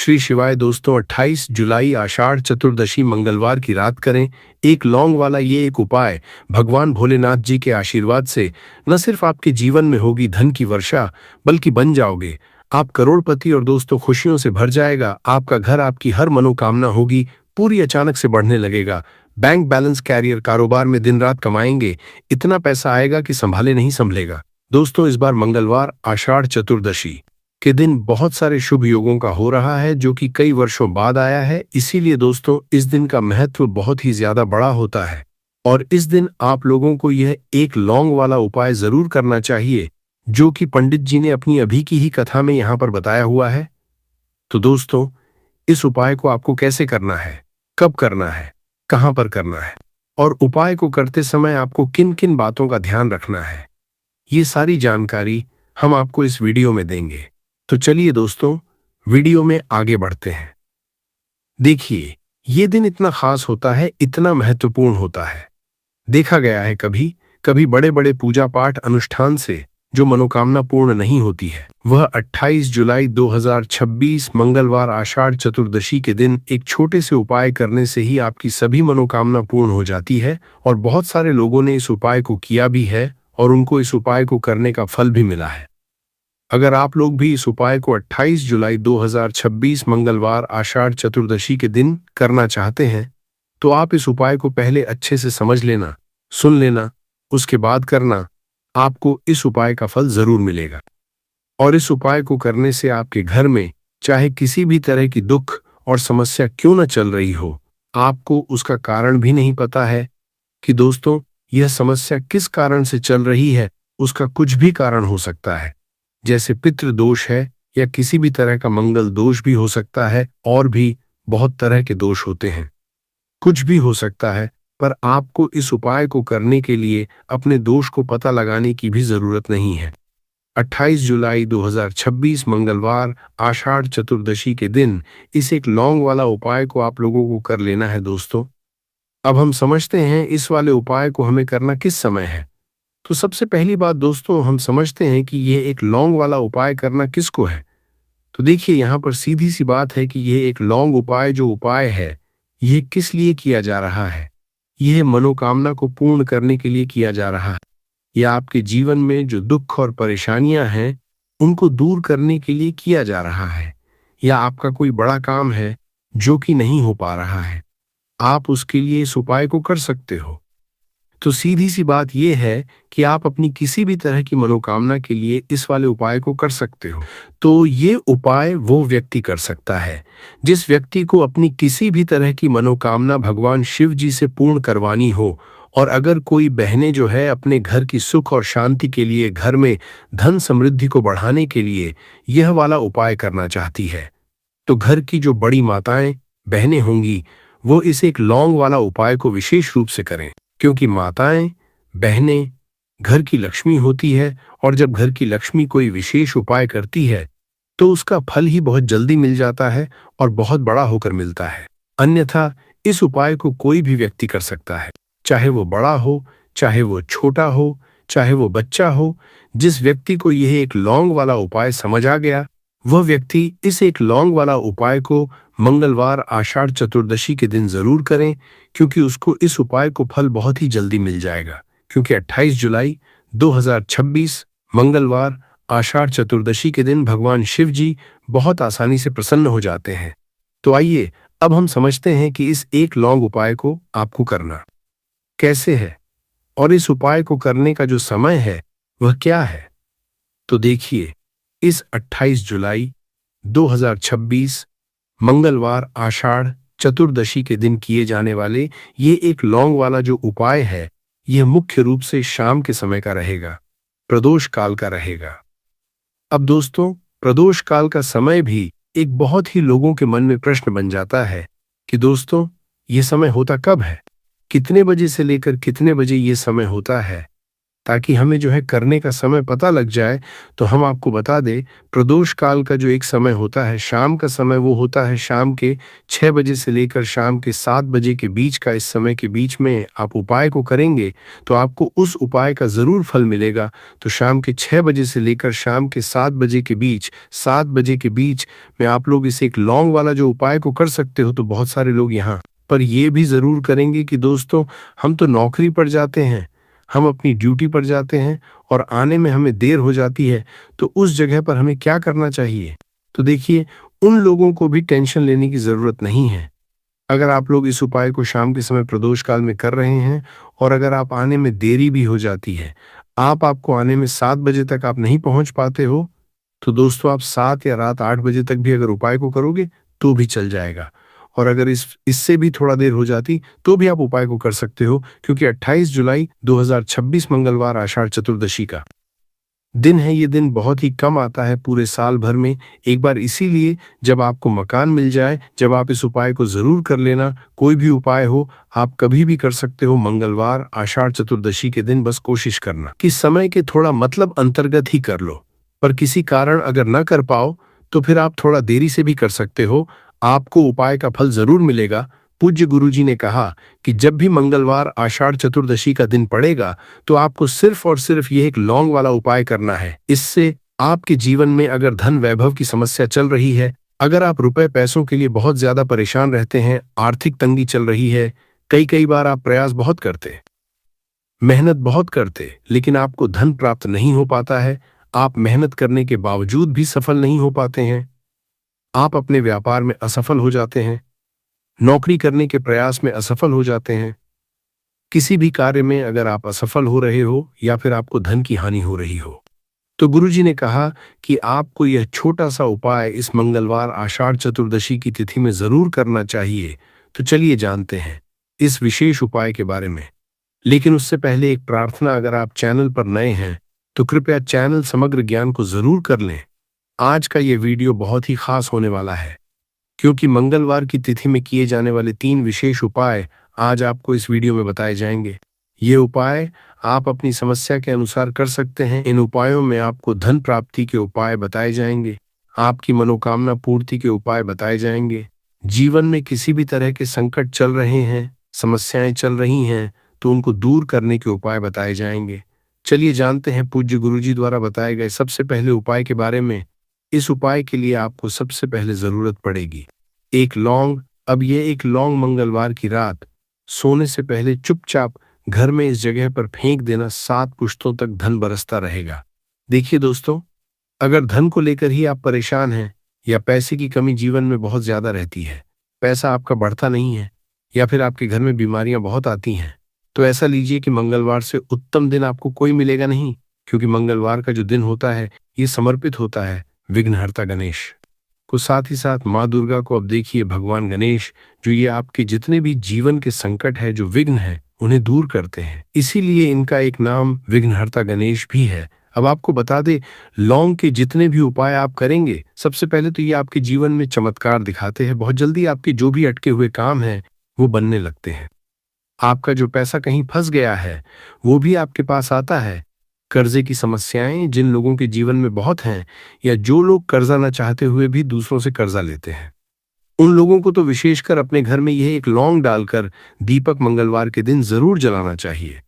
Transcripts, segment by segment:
श्री शिवाय दोस्तों, 28 जुलाई आषाढ़ चतुर्दशी मंगलवार की रात करें एक लौंग वाला ये एक उपाय। भगवान भोलेनाथ जी के आशीर्वाद से न सिर्फ आपके जीवन में होगी धन की वर्षा, बल्कि बन जाओगे आप करोड़पति और दोस्तों खुशियों से भर जाएगा आपका घर। आपकी हर मनोकामना होगी पूरी, अचानक से बढ़ने लगेगा बैंक बैलेंस, कैरियर, कारोबार में दिन रात कमाएंगे, इतना पैसा आएगा कि संभाले नहीं संभलेगा। दोस्तों, इस बार मंगलवार आषाढ़ चतुर्दशी के दिन बहुत सारे शुभ योगों का हो रहा है, जो कि कई वर्षों बाद आया है। इसीलिए दोस्तों, इस दिन का महत्व बहुत ही ज्यादा बड़ा होता है और इस दिन आप लोगों को यह एक लौंग वाला उपाय जरूर करना चाहिए, जो कि पंडित जी ने अपनी अभी की ही कथा में यहाँ पर बताया हुआ है। तो दोस्तों, इस उपाय को आपको कैसे करना है, कब करना है, कहां पर करना है और उपाय को करते समय आपको किन किन बातों का ध्यान रखना है, ये सारी जानकारी हम आपको इस वीडियो में देंगे। तो चलिए दोस्तों, वीडियो में आगे बढ़ते हैं। देखिए, ये दिन इतना खास होता है, इतना महत्वपूर्ण होता है। देखा गया है कभी कभी बड़े बड़े पूजा पाठ अनुष्ठान से जो मनोकामना पूर्ण नहीं होती है, वह 28 जुलाई 2026 मंगलवार आषाढ़ चतुर्दशी के दिन एक छोटे से उपाय करने से ही आपकी सभी मनोकामना पूर्ण हो जाती है। और बहुत सारे लोगों ने इस उपाय को किया भी है और उनको इस उपाय को करने का फल भी मिला है। अगर आप लोग भी इस उपाय को 28 जुलाई 2026 मंगलवार आषाढ़ चतुर्दशी के दिन करना चाहते हैं, तो आप इस उपाय को पहले अच्छे से समझ लेना, सुन लेना, उसके बाद करना। आपको इस उपाय का फल जरूर मिलेगा। और इस उपाय को करने से आपके घर में चाहे किसी भी तरह की दुख और समस्या क्यों न चल रही हो, आपको उसका कारण भी नहीं पता है कि दोस्तों यह समस्या किस कारण से चल रही है। उसका कुछ भी कारण हो सकता है, जैसे पितृ दोष है या किसी भी तरह का मंगल दोष भी हो सकता है, और भी बहुत तरह के दोष होते हैं। कुछ भी हो सकता है, पर आपको इस उपाय को करने के लिए अपने दोष को पता लगाने की भी जरूरत नहीं है। 28 जुलाई 2026 मंगलवार आषाढ़ चतुर्दशी के दिन इस एक लौंग वाला उपाय को आप लोगों को कर लेना है। दोस्तों, अब हम समझते हैं इस वाले उपाय को हमें करना किस समय है। तो सबसे पहली बात दोस्तों, हम समझते हैं कि यह एक लौंग वाला उपाय करना किसको है। तो देखिए, यहाँ पर सीधी सी बात है कि यह एक लौंग उपाय जो उपाय है, यह किस लिए किया जा रहा है। यह मनोकामना को पूर्ण करने के लिए किया जा रहा है, या आपके जीवन में जो दुख और परेशानियां हैं उनको दूर करने के लिए किया जा रहा है, या आपका कोई बड़ा काम है जो कि नहीं हो पा रहा है, आप उसके लिए इस उपाय को कर सकते हो। तो सीधी सी बात यह है कि आप अपनी किसी भी तरह की मनोकामना के लिए इस वाले उपाय को कर सकते हो। तो ये उपाय वो व्यक्ति कर सकता है जिस व्यक्ति को अपनी किसी भी तरह की मनोकामना भगवान शिव जी से पूर्ण करवानी हो। और अगर कोई बहनें जो है अपने घर की सुख और शांति के लिए, घर में धन समृद्धि को बढ़ाने के लिए यह वाला उपाय करना चाहती है, तो घर की जो बड़ी माताएं बहनें होंगी वो इस एक लौंग वाला उपाय को विशेष रूप से करें, क्योंकि माताएं बहनें घर की लक्ष्मी होती है, और जब घर की लक्ष्मी कोई विशेष उपाय करती है तो उसका फल ही बहुत जल्दी मिल जाता है और बहुत बड़ा होकर मिलता है। अन्यथा इस उपाय को कोई भी व्यक्ति कर सकता है, चाहे वो बड़ा हो, चाहे वो छोटा हो, चाहे वो बच्चा हो। जिस व्यक्ति को यह एक लौंग वाला उपाय समझ आ गया, वह व्यक्ति इस एक लौंग वाला उपाय को मंगलवार आषाढ़ चतुर्दशी के दिन जरूर करें, क्योंकि उसको इस उपाय को फल बहुत ही जल्दी मिल जाएगा। क्योंकि 28 जुलाई 2026 मंगलवार आषाढ़ चतुर्दशी के दिन भगवान शिव जी बहुत आसानी से प्रसन्न हो जाते हैं। तो आइए अब हम समझते हैं कि इस एक लौंग उपाय को आपको करना कैसे है और इस उपाय को करने का जो समय है वह क्या है। तो देखिए, इस 28 जुलाई 2026 मंगलवार आषाढ़ चतुर्दशी के दिन किए जाने वाले ये एक लौंग वाला जो उपाय है, यह मुख्य रूप से शाम के समय का रहेगा, प्रदोष काल का रहेगा। अब दोस्तों, प्रदोष काल का समय भी एक बहुत ही लोगों के मन में प्रश्न बन जाता है कि दोस्तों यह समय होता कब है, कितने बजे से लेकर कितने बजे यह समय होता है। ताकि हमें जो है करने का समय पता लग जाए। तो हम आपको बता दें, प्रदोष काल का जो एक समय होता है, शाम का समय, वो होता है शाम के 6 बजे से लेकर शाम के 7 बजे के बीच का। इस समय के बीच में आप उपाय को करेंगे तो आपको उस उपाय का ज़रूर फल मिलेगा। तो शाम के 6 बजे से लेकर शाम के 7 बजे के बीच, 7 बजे के बीच में आप लोग इसे एक लौंग वाला जो उपाय को कर सकते हो। तो बहुत सारे लोग यहाँ पर ये भी ज़रूर करेंगे कि दोस्तों, हम तो नौकरी पर जाते हैं, हम अपनी ड्यूटी पर जाते हैं और आने में हमें देर हो जाती है, तो उस जगह पर हमें क्या करना चाहिए? तो देखिए, उन लोगों को भी टेंशन लेने की ज़रूरत नहीं है। अगर आप लोग इस उपाय को शाम के समय प्रदोष काल में कर रहे हैं और अगर आप आने में देरी भी हो जाती है, आपको आने में 7 बजे तक आप नहीं पहुंच पाते हो, तो दोस्तों आप 7 या रात 8 बजे तक भी अगर उपाय को करोगे तो भी चल जाएगा। और अगर इससे भी थोड़ा देर हो जाती तो भी आप उपाय को कर सकते हो, क्योंकि 28 जुलाई 2026 मंगलवार आषाढ़ चतुर्दशी का दिन है। ये दिन बहुत ही कम आता है पूरे साल भर में एक बार, इसीलिए जब आपको मकान मिल जाए, जब आप इस उपाय को ज़रूर कर लेना। कोई भी उपाय हो, आप कभी भी कर सकते हो मंगलवार आषाढ़ चतुर्दशी के दिन। बस कोशिश करना कि समय के थोड़ा मतलब अंतर्गत ही कर लो, पर किसी कारण अगर न कर पाओ तो फिर आप थोड़ा देरी से भी कर सकते हो, आपको उपाय का फल ज़रूर मिलेगा। पूज्य गुरुजी ने कहा कि जब भी मंगलवार आषाढ़ चतुर्दशी का दिन पड़ेगा तो आपको सिर्फ और सिर्फ ये एक लौंग वाला उपाय करना है। इससे आपके जीवन में अगर धन वैभव की समस्या चल रही है, अगर आप रुपए पैसों के लिए बहुत ज्यादा परेशान रहते हैं, आर्थिक तंगी चल रही है, कई कई बार आप प्रयास बहुत करते, मेहनत बहुत करते, लेकिन आपको धन प्राप्त नहीं हो पाता है, आप मेहनत करने के बावजूद भी सफल नहीं हो पाते हैं, आप अपने व्यापार में असफल हो जाते हैं, नौकरी करने के प्रयास में असफल हो जाते हैं, किसी भी कार्य में अगर आप असफल हो रहे हो या फिर आपको धन की हानि हो रही हो, तो गुरुजी ने कहा कि आपको यह छोटा सा उपाय इस मंगलवार आषाढ़ चतुर्दशी की तिथि में जरूर करना चाहिए। तो चलिए जानते हैं इस विशेष उपाय के बारे में। लेकिन उससे पहले एक प्रार्थना, अगर आप चैनल पर नए हैं तो कृपया चैनल समग्र ज्ञान को जरूर कर लें। आज का ये वीडियो बहुत ही खास होने वाला है, क्योंकि मंगलवार की तिथि में किए जाने वाले 3 विशेष उपाय आज आपको इस वीडियो में बताए जाएंगे। ये उपाय आप अपनी समस्या के अनुसार कर सकते हैं। इन उपायों में आपको धन प्राप्ति के उपाय बताए जाएंगे, आपकी मनोकामना पूर्ति के उपाय बताए जाएंगे। जीवन में किसी भी तरह के संकट चल रहे हैं, समस्याएं चल रही हैं, तो उनको दूर करने के उपाय बताए जाएंगे। चलिए जानते हैं पूज्य गुरुजी द्वारा बताए गए सबसे पहले उपाय के बारे में। इस उपाय के लिए आपको सबसे पहले जरूरत पड़ेगी एक लौंग। अब ये एक लौंग मंगलवार की रात सोने से पहले चुपचाप घर में इस जगह पर फेंक देना, 7 पुश्तों तक धन बरसता रहेगा। देखिए दोस्तों, अगर धन को लेकर ही आप परेशान हैं या पैसे की कमी जीवन में बहुत ज्यादा रहती है, पैसा आपका बढ़ता नहीं है, या फिर आपके घर में बीमारियां बहुत आती हैं, तो ऐसा लीजिए कि मंगलवार से उत्तम दिन आपको कोई मिलेगा नहीं, क्योंकि मंगलवार का जो दिन होता है ये समर्पित होता है विघ्नहर्ता गणेश को, साथ ही साथ माँ दुर्गा को। अब देखिए भगवान गणेश जो ये आपके जितने भी जीवन के संकट है, जो विघ्न है, उन्हें दूर करते हैं, इसीलिए इनका एक नाम विघ्नहर्ता गणेश भी है। अब आपको बता दे, लौंग के जितने भी उपाय आप करेंगे, सबसे पहले तो ये आपके जीवन में चमत्कार दिखाते हैं। बहुत जल्दी आपके जो भी अटके हुए काम हैं वो बनने लगते हैं। आपका जो पैसा कहीं फंस गया है वो भी आपके पास आता है। कर्जे की समस्याएं जिन लोगों के जीवन में बहुत हैं, या जो लोग कर्जा न चाहते हुए भी दूसरों से कर्जा लेते हैं, उन लोगों को तो विशेषकर अपने घर में यह एक लौंग डालकर दीपक मंगलवार के दिन जरूर जलाना चाहिए।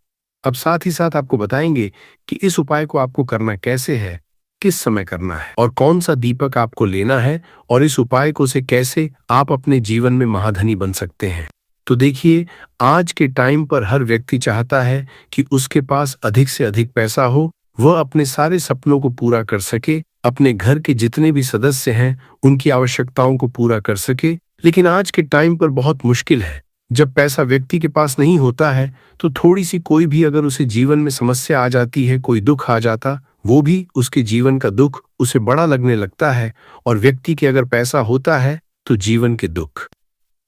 अब साथ ही साथ आपको बताएंगे कि इस उपाय को आपको करना कैसे है, किस समय करना है और कौन सा दीपक आपको लेना है, और इस उपाय को से कैसे आप अपने जीवन में महाधनी बन सकते हैं। तो देखिए, आज के टाइम पर हर व्यक्ति चाहता है कि उसके पास अधिक से अधिक पैसा हो, वह अपने सारे सपनों को पूरा कर सके, अपने घर के जितने भी सदस्य हैं उनकी आवश्यकताओं को पूरा कर सके। लेकिन आज के टाइम पर बहुत मुश्किल है। जब पैसा व्यक्ति के पास नहीं होता है तो थोड़ी सी कोई भी अगर उसे जीवन में समस्या आ जाती है, कोई दुख आ जाता, वो भी उसके जीवन का दुख उसे बड़ा लगने लगता है। और व्यक्ति के अगर पैसा होता है तो जीवन के दुख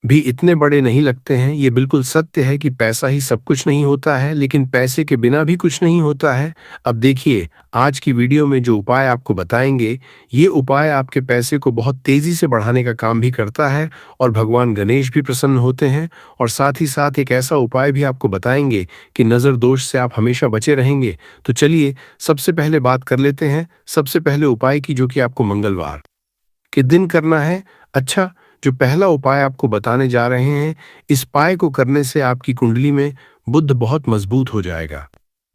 भी इतने बड़े नहीं लगते हैं। ये बिल्कुल सत्य है कि पैसा ही सब कुछ नहीं होता है, लेकिन पैसे के बिना भी कुछ नहीं होता है। अब देखिए, आज की वीडियो में जो उपाय आपको बताएंगे, ये उपाय आपके पैसे को बहुत तेजी से बढ़ाने का काम भी करता है और भगवान गणेश भी प्रसन्न होते हैं। और साथ ही साथ एक ऐसा उपाय भी आपको बताएंगे कि नज़र दोष से आप हमेशा बचे रहेंगे। तो चलिए, सबसे पहले बात कर लेते हैं सबसे पहले उपाय की, जो कि आपको मंगलवार के दिन करना है। अच्छा, जो पहला उपाय आपको बताने जा रहे हैं, इस उपाय को करने से आपकी कुंडली में बुध बहुत मजबूत हो जाएगा।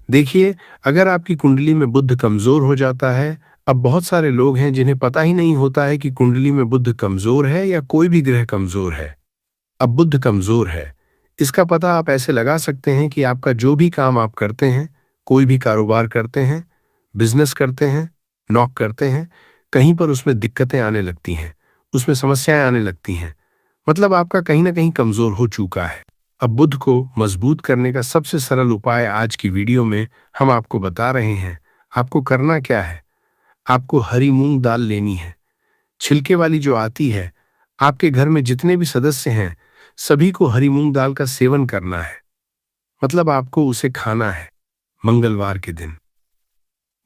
देखिए, अगर आपकी कुंडली में बुध कमजोर हो जाता है, अब बहुत सारे लोग हैं जिन्हें पता ही नहीं होता है कि कुंडली में बुध कमजोर है या कोई भी ग्रह कमजोर है। अब बुध कमजोर है, इसका पता आप ऐसे लगा सकते हैं कि आपका जो भी काम आप करते हैं, कोई भी कारोबार करते हैं, बिजनेस करते हैं, नौक करते हैं, कहीं पर उसमें दिक्कतें आने लगती हैं, उसमें समस्याएं आने लगती हैं। मतलब आपका कहीं ना कहीं कमजोर हो चुका है। अब बुध को मजबूत करने का सबसे सरल उपाय आज की वीडियो में हम आपको बता रहे हैं। आपको करना क्या है? आपको हरी मूंग दाल लेनी है, छिलके वाली जो आती है। आपके घर में जितने भी सदस्य हैं, सभी को हरी मूंग दाल का सेवन करना है। मतलब आपको उसे खाना है मंगलवार के दिन।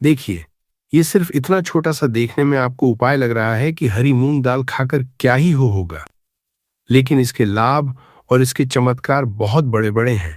देखिए, ये सिर्फ इतना छोटा सा देखने में आपको उपाय लग रहा है कि हरी मूंग दाल खाकर क्या ही होगा, लेकिन इसके लाभ और इसके चमत्कार बहुत बड़े बड़े हैं।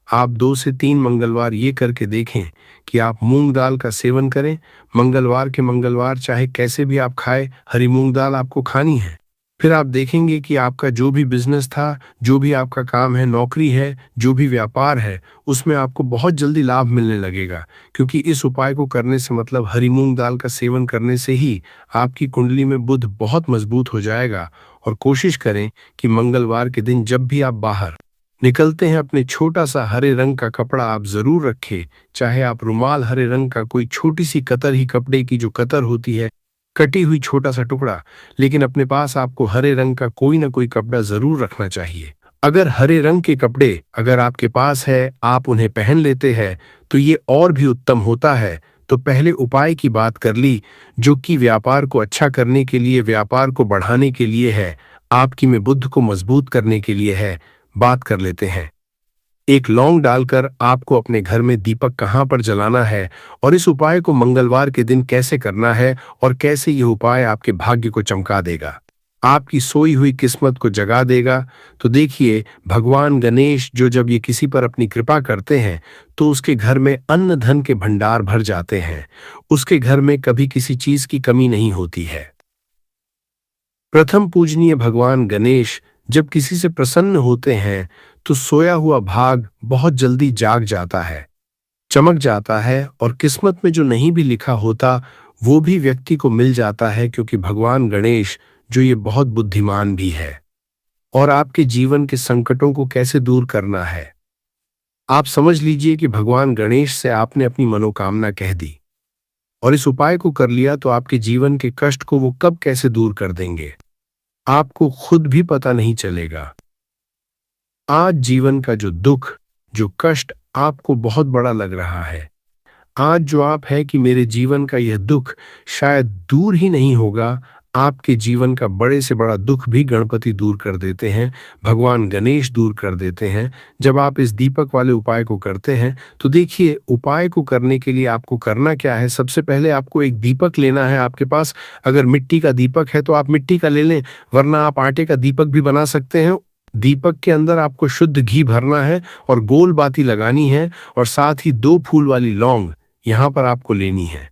आप 2 से 3 मंगलवार ये करके देखें कि आप मूंग दाल का सेवन करें। मंगलवार के मंगलवार चाहे कैसे भी आप खाएं, हरी मूंग दाल आपको खानी है। फिर आप देखेंगे कि आपका जो भी बिजनेस था, जो भी आपका काम है, नौकरी है, जो भी व्यापार है, उसमें आपको बहुत जल्दी लाभ मिलने लगेगा। क्योंकि इस उपाय को करने से मतलब हरी मूंग दाल का सेवन करने से ही आपकी कुंडली में बुध बहुत मजबूत हो जाएगा। और कोशिश करें कि मंगलवार के दिन जब भी आप बाहर निकलते हैं, अपने छोटा सा हरे रंग का कपड़ा आप जरूर रखें। चाहे आप रुमाल, हरे रंग का कोई छोटी सी कतर ही, कपड़े की जो कतर होती है, कटी हुई छोटा सा टुकड़ा, लेकिन अपने पास आपको हरे रंग का कोई ना कोई कपड़ा जरूर रखना चाहिए। अगर हरे रंग के कपड़े अगर आपके पास है, आप उन्हें पहन लेते हैं, तो ये और भी उत्तम होता है। तो पहले उपाय की बात कर ली, जो कि व्यापार को अच्छा करने के लिए, व्यापार को बढ़ाने के लिए है, आपकी में बुद्ध को मजबूत करने के लिए है। बात कर लेते हैं। एक लौंग डालकर आपको अपने घर में दीपक कहाँ पर जलाना है और इस उपाय को मंगलवार के दिन कैसे करना है और कैसे यह उपाय आपके भाग्य को चमका देगा, आपकी सोई हुई किस्मत को जगा देगा। तो देखिए, भगवान गणेश जो जब ये किसी पर अपनी कृपा करते हैं, तो उसके घर में अन्न धन के भंडार भर जाते हैं। उसके घर में कभी किसी चीज की कमी नहीं होती है। प्रथम पूजनीय भगवान गणेश जब किसी से प्रसन्न होते हैं, तो सोया हुआ भाग बहुत जल्दी जाग जाता है, चमक जाता है, और किस्मत में जो नहीं भी लिखा होता, वो भी व्यक्ति को मिल जाता है। क्योंकि भगवान गणेश जो ये बहुत बुद्धिमान भी है। और आपके जीवन के संकटों को कैसे दूर करना है, आप समझ लीजिए कि भगवान गणेश से आपने अपनी मनोकामना कह दी और इस उपाय को कर लिया, तो आपके जीवन के कष्ट को वो कब कैसे दूर कर देंगे, आपको खुद भी पता नहीं चलेगा। आज जीवन का जो दुख, जो कष्ट आपको बहुत बड़ा लग रहा है, आज जो आप है कि मेरे जीवन का यह दुख शायद दूर ही नहीं होगा, आपके जीवन का बड़े से बड़ा दुख भी गणपति दूर कर देते हैं, भगवान गणेश दूर कर देते हैं, जब आप इस दीपक वाले उपाय को करते हैं। तो देखिए, उपाय को करने के लिए आपको करना क्या है। सबसे पहले आपको एक दीपक लेना है। आपके पास अगर मिट्टी का दीपक है तो आप मिट्टी का ले लें, वरना आप आटे का दीपक भी बना सकते हैं। दीपक के अंदर आपको शुद्ध घी भरना है और गोल बाती लगानी है, और साथ ही 2 फूल वाली लौंग यहां पर आपको लेनी है।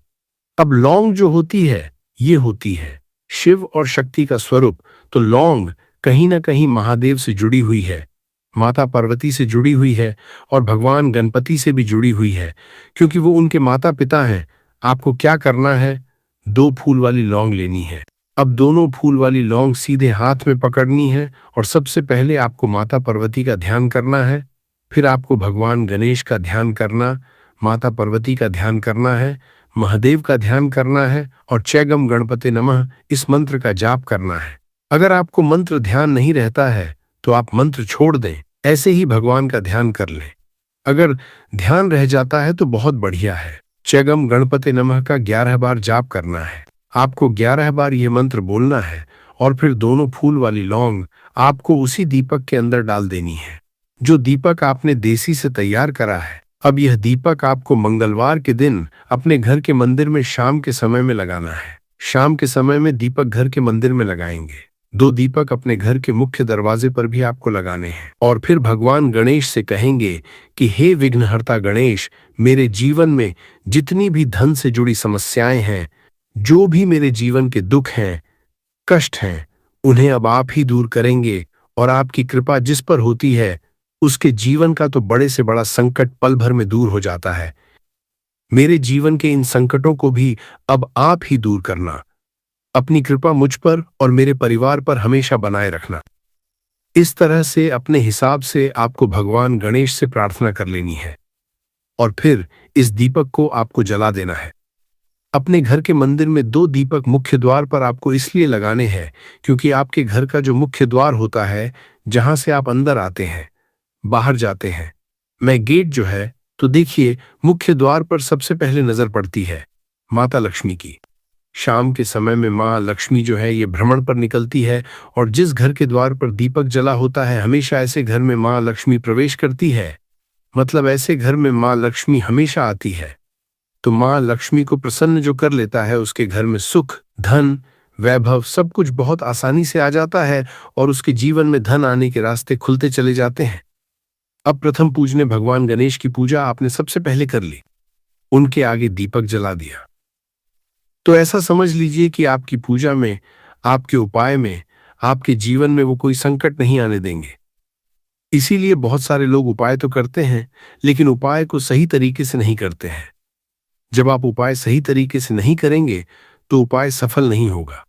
अब लौंग जो होती है, ये होती है शिव और शक्ति का स्वरूप। तो लौंग कहीं ना कहीं महादेव से जुड़ी हुई है, माता पार्वती से जुड़ी हुई है, और भगवान गणपति से भी जुड़ी हुई है, क्योंकि वो उनके माता पिता हैं। आपको क्या करना है, 2 फूल वाली लौंग लेनी है। अब दोनों फूल वाली लौंग सीधे हाथ में पकड़नी है, और सबसे पहले आपको माता पार्वती का ध्यान करना है, फिर आपको भगवान गणेश का ध्यान करना, माता पार्वती का ध्यान करना है, महादेव का ध्यान करना है, और चैगम गणपते नमः इस मंत्र का जाप करना है। अगर आपको मंत्र ध्यान नहीं रहता है, तो आप मंत्र छोड़ दें, ऐसे ही भगवान का ध्यान कर लें। अगर ध्यान रह जाता है तो बहुत बढ़िया है। चैगम गणपते नमः का 11 बार जाप करना है। आपको 11 बार यह मंत्र बोलना है, और फिर दोनों फूल वाली लौंग आपको उसी दीपक के अंदर डाल देनी है, जो दीपक आपने देसी से तैयार करा है। अब यह दीपक आपको मंगलवार के दिन अपने घर के मंदिर में शाम के समय में लगाना है। शाम के समय में दीपक घर के मंदिर में लगाएंगे। 2 दीपक अपने घर के मुख्य दरवाजे पर भी आपको लगाने हैं और फिर भगवान गणेश से कहेंगे कि हे विघ्नहर्ता गणेश, मेरे जीवन में जितनी भी धन से जुड़ी समस्याएं हैं, जो भी मेरे जीवन के दुख हैं, कष्ट हैं, उन्हें अब आप ही दूर करेंगे और आपकी कृपा जिस पर होती है उसके जीवन का तो बड़े से बड़ा संकट पल भर में दूर हो जाता है। मेरे जीवन के इन संकटों को भी अब आप ही दूर करना। अपनी कृपा मुझ पर और मेरे परिवार पर हमेशा बनाए रखना। इस तरह से अपने हिसाब से आपको भगवान गणेश से प्रार्थना कर लेनी है और फिर इस दीपक को आपको जला देना है। अपने घर के मंदिर में 2 दीपक मुख्य द्वार पर आपको इसलिए लगाने हैं क्योंकि आपके घर का जो मुख्य द्वार होता है, जहां से आप अंदर आते हैं, बाहर जाते हैं, मैं गेट जो है, तो देखिए मुख्य द्वार पर सबसे पहले नजर पड़ती है माता लक्ष्मी की। शाम के समय में माँ लक्ष्मी जो है ये भ्रमण पर निकलती है और जिस घर के द्वार पर दीपक जला होता है, हमेशा ऐसे घर में माँ लक्ष्मी प्रवेश करती है। मतलब ऐसे घर में माँ लक्ष्मी हमेशा आती है। तो माँ लक्ष्मी को प्रसन्न जो कर लेता है, उसके घर में सुख, धन, वैभव सब कुछ बहुत आसानी से आ जाता है और उसके जीवन में धन आने के रास्ते खुलते चले जाते हैं। अब प्रथम पूजने भगवान गणेश की पूजा आपने सबसे पहले कर ली, उनके आगे दीपक जला दिया। तो ऐसा समझ लीजिए कि आपकी पूजा में, आपके उपाय में, आपके जीवन में वो कोई संकट नहीं आने देंगे। इसीलिए बहुत सारे लोग उपाय तो करते हैं, लेकिन उपाय को सही तरीके से नहीं करते हैं। जब आप उपाय सही तरीके से नहीं करेंगे तो उपाय सफल नहीं होगा।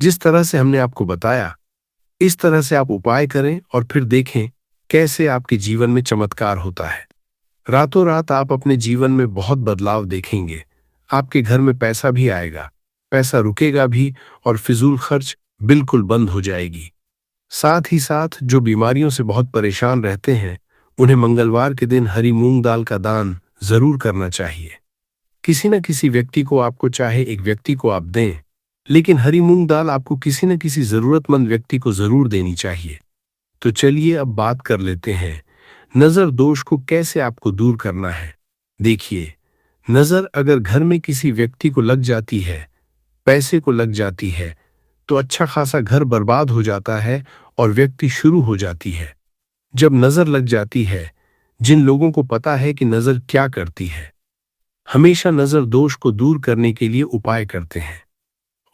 जिस तरह से हमने आपको बताया, इस तरह से आप उपाय करें और फिर देखें कैसे आपके जीवन में चमत्कार होता है। रातों रात आप अपने जीवन में बहुत बदलाव देखेंगे। आपके घर में पैसा भी आएगा, पैसा रुकेगा भी और फिजूल खर्च बिल्कुल बंद हो जाएगी। साथ ही साथ जो बीमारियों से बहुत परेशान रहते हैं, उन्हें मंगलवार के दिन हरी मूंग दाल का दान जरूर करना चाहिए। किसी न किसी व्यक्ति को, आपको चाहे एक व्यक्ति को आप दें, लेकिन हरी मूंग दाल आपको किसी न किसी जरूरतमंद व्यक्ति को जरूर देनी चाहिए। तो चलिए अब बात कर लेते हैं नजर दोष को कैसे आपको दूर करना है। देखिए, नजर अगर घर में किसी व्यक्ति को लग जाती है, पैसे को लग जाती है, तो अच्छा खासा घर बर्बाद हो जाता है और व्यक्ति शुरू हो जाती है। जब नजर लग जाती है, जिन लोगों को पता है कि नजर क्या करती है, हमेशा नजर दोष को दूर करने के लिए उपाय करते हैं,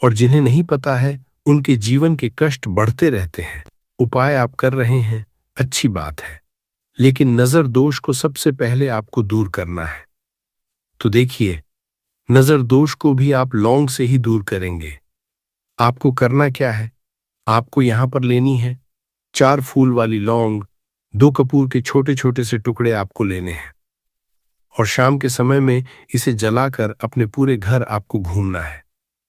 और जिन्हें नहीं पता है उनके जीवन के कष्ट बढ़ते रहते हैं। उपाय आप कर रहे हैं, अच्छी बात है, लेकिन नजर दोष को सबसे पहले आपको दूर करना है। तो देखिए, नजर दोष को भी आप लौंग से ही दूर करेंगे। आपको करना क्या है, आपको यहां पर लेनी है 4 फूल वाली लौंग, 2 कपूर के छोटे छोटे से टुकड़े आपको लेने हैं और शाम के समय में इसे जलाकर अपने पूरे घर आपको घूमना है।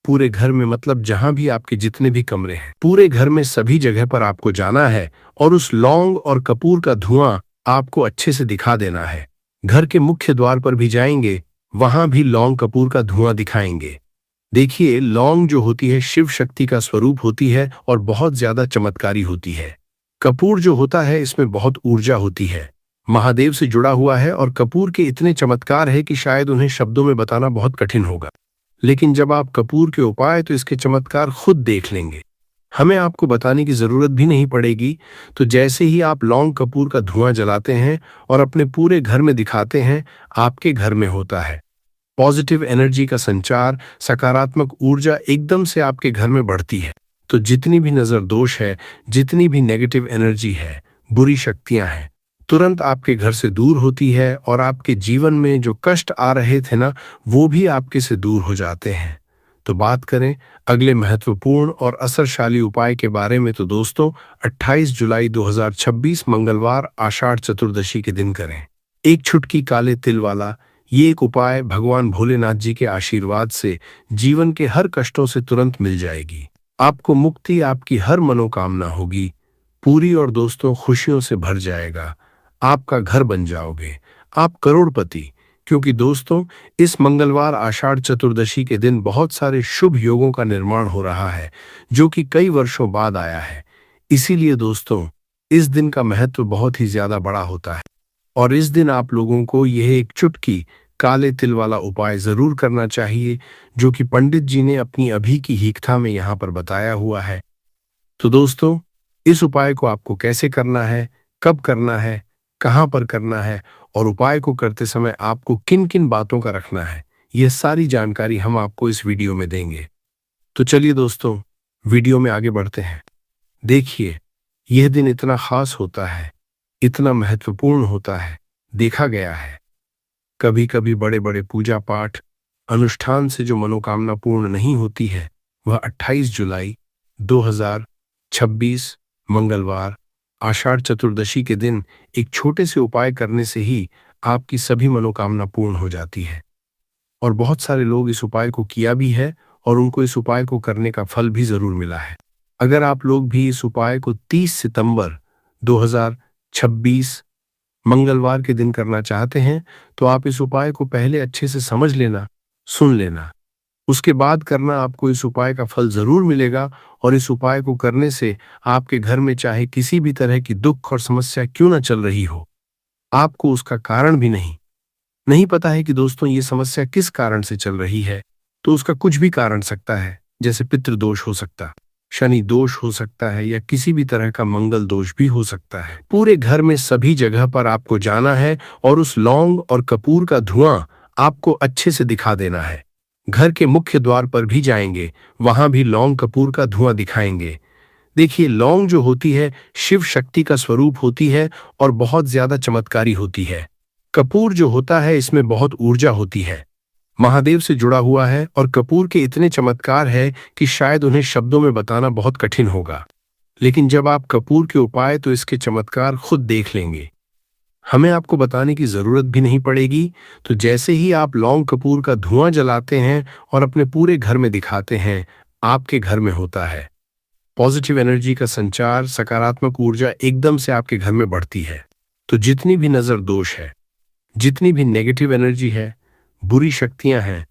पूरे घर में मतलब जहां भी आपके जितने भी कमरे हैं, पूरे घर में सभी जगह पर आपको जाना है और उस लौंग और कपूर का धुआं आपको अच्छे से दिखा देना है। घर के मुख्य द्वार पर भी जाएंगे, वहां भी लौंग कपूर का धुआं दिखाएंगे। देखिए, लौंग जो होती है शिव शक्ति का स्वरूप होती है और बहुत ज्यादा चमत्कारी होती है। कपूर जो होता है इसमें बहुत ऊर्जा होती है, महादेव से जुड़ा हुआ है और कपूर के इतने चमत्कार है कि शायद उन्हें शब्दों में बताना बहुत कठिन होगा। लेकिन जब आप कपूर के उपाय, तो इसके चमत्कार खुद देख लेंगे, हमें आपको बताने की जरूरत भी नहीं पड़ेगी। तो जैसे ही आप लौंग कपूर का धुआं जलाते हैं और अपने पूरे घर में दिखाते हैं, आपके घर में होता है पॉजिटिव एनर्जी का संचार, सकारात्मक ऊर्जा एकदम से आपके घर में बढ़ती है। तो जितनी भी नजर दोष है, जितनी भी नेगेटिव एनर्जी है, बुरी शक्तियां हैं, तुरंत आपके घर से दूर होती है और आपके जीवन में जो कष्ट आ रहे थे ना, वो भी आपके से दूर हो जाते हैं। तो बात करें अगले महत्वपूर्ण और असरशाली उपाय के बारे में, तो दोस्तों 28 जुलाई 2026 मंगलवार आषाढ़ चतुर्दशी के दिन करें एक चुटकी काले तिल वाला ये एक उपाय। भगवान भोलेनाथ जी के आशीर्वाद से जीवन के हर कष्टों से तुरंत मिल जाएगी, आपको मुक्ति, आपकी हर मनोकामना होगी पूरी और दोस्तों खुशियों से भर जाएगा। आपका घर बन जाओगे, आप करोड़पति, क्योंकि दोस्तों इस मंगलवार आषाढ़ चतुर्दशी के दिन बहुत सारे शुभ योगों का निर्माण हो रहा है जो कि कई वर्षों बाद आया है। इसीलिए दोस्तों इस दिन का महत्व बहुत ही ज्यादा बड़ा होता है और इस दिन आप लोगों को यह एक चुटकी काले तिल वाला उपाय जरूर करना चाहिए जो कि पंडित जी ने अपनी अभी की हीकथा में यहाँ पर बताया हुआ है। तो दोस्तों इस उपाय को आपको कैसे करना है, कब करना है, कहाँ पर करना है और उपाय को करते समय आपको किन किन बातों का रखना है, यह सारी जानकारी हम आपको इस वीडियो में देंगे। तो चलिए दोस्तों वीडियो में आगे बढ़ते हैं। देखिए यह दिन इतना खास होता है, इतना महत्वपूर्ण होता है। देखा गया है कभी कभी बड़े बड़े पूजा पाठ अनुष्ठान से जो मनोकामना पूर्ण नहीं होती है वह 28 जुलाई 2026 मंगलवार आषाढ़ चतुर्दशी के दिन एक छोटे से उपाय करने से ही आपकी सभी मनोकामना पूर्ण हो जाती है। और बहुत सारे लोग इस उपाय को किया भी है और उनको इस उपाय को करने का फल भी जरूर मिला है। अगर आप लोग भी इस उपाय को 30 सितंबर 2026 मंगलवार के दिन करना चाहते हैं तो आप इस उपाय को पहले अच्छे से समझ लेना, सुन लेना, उसके बाद करना। आपको इस उपाय का फल जरूर मिलेगा और इस उपाय को करने से आपके घर में चाहे किसी भी तरह की दुख और समस्या क्यों ना चल रही हो, आपको उसका कारण भी नहीं पता है कि दोस्तों ये समस्या किस कारण से चल रही है, तो उसका कुछ भी कारण सकता है। जैसे पितृदोष हो सकता, शनि दोष हो सकता है या किसी भी तरह का मंगल दोष भी हो सकता है। पूरे घर में सभी जगह पर आपको जाना है और उस लौंग और कपूर का धुआं आपको अच्छे से दिखा देना है। घर के मुख्य द्वार पर भी जाएंगे, वहां भी लौंग कपूर का धुआं दिखाएंगे। देखिए लौंग जो होती है शिव शक्ति का स्वरूप होती है और बहुत ज्यादा चमत्कारी होती है। कपूर जो होता है इसमें बहुत ऊर्जा होती है, महादेव से जुड़ा हुआ है और कपूर के इतने चमत्कार है कि शायद उन्हें शब्दों में बताना बहुत कठिन होगा। लेकिन जब आप कपूर के उपाय तो इसके चमत्कार खुद देख लेंगे, हमें आपको बताने की जरूरत भी नहीं पड़ेगी। तो जैसे ही आप लौंग कपूर का धुआं जलाते हैं और अपने पूरे घर में दिखाते हैं, आपके घर में होता है पॉजिटिव एनर्जी का संचार, सकारात्मक ऊर्जा एकदम से आपके घर में बढ़ती है। तो जितनी भी नजर दोष है, जितनी भी नेगेटिव एनर्जी है, बुरी शक्तियां हैं,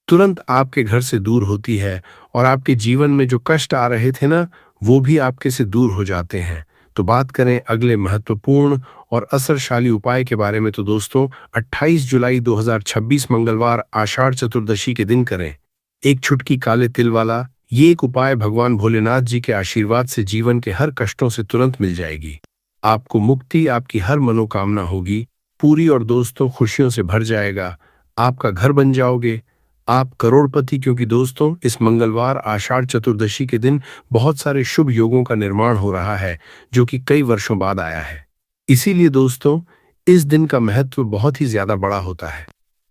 तुरंत आपके घर से दूर होती है और आपके जीवन में जो कष्ट आ रहे थे ना वो भी आपके से दूर हो जाते हैं। तो बात करें अगले महत्वपूर्ण और असरशाली उपाय के बारे में तो दोस्तों 28 जुलाई 2026 मंगलवार आषाढ़ चतुर्दशी के दिन करें एक चुटकी काले तिल वाला ये एक उपाय भगवान भोलेनाथ जी के आशीर्वाद से जीवन के हर कष्टों से तुरंत मिल जाएगी। आपको मुक्ति, आपकी हर मनोकामना होगी पूरी और दोस्तों खुशियों से भर जाएगा। आपका घर बन जाओगे, आप करोड़पति। क्योंकि दोस्तों इस मंगलवार आषाढ़ चतुर्दशी के दिन बहुत सारे शुभ योगों का निर्माण हो रहा है जो कि कई वर्षों बाद आया है। इसीलिए दोस्तों इस दिन का महत्व बहुत ही ज्यादा बड़ा होता है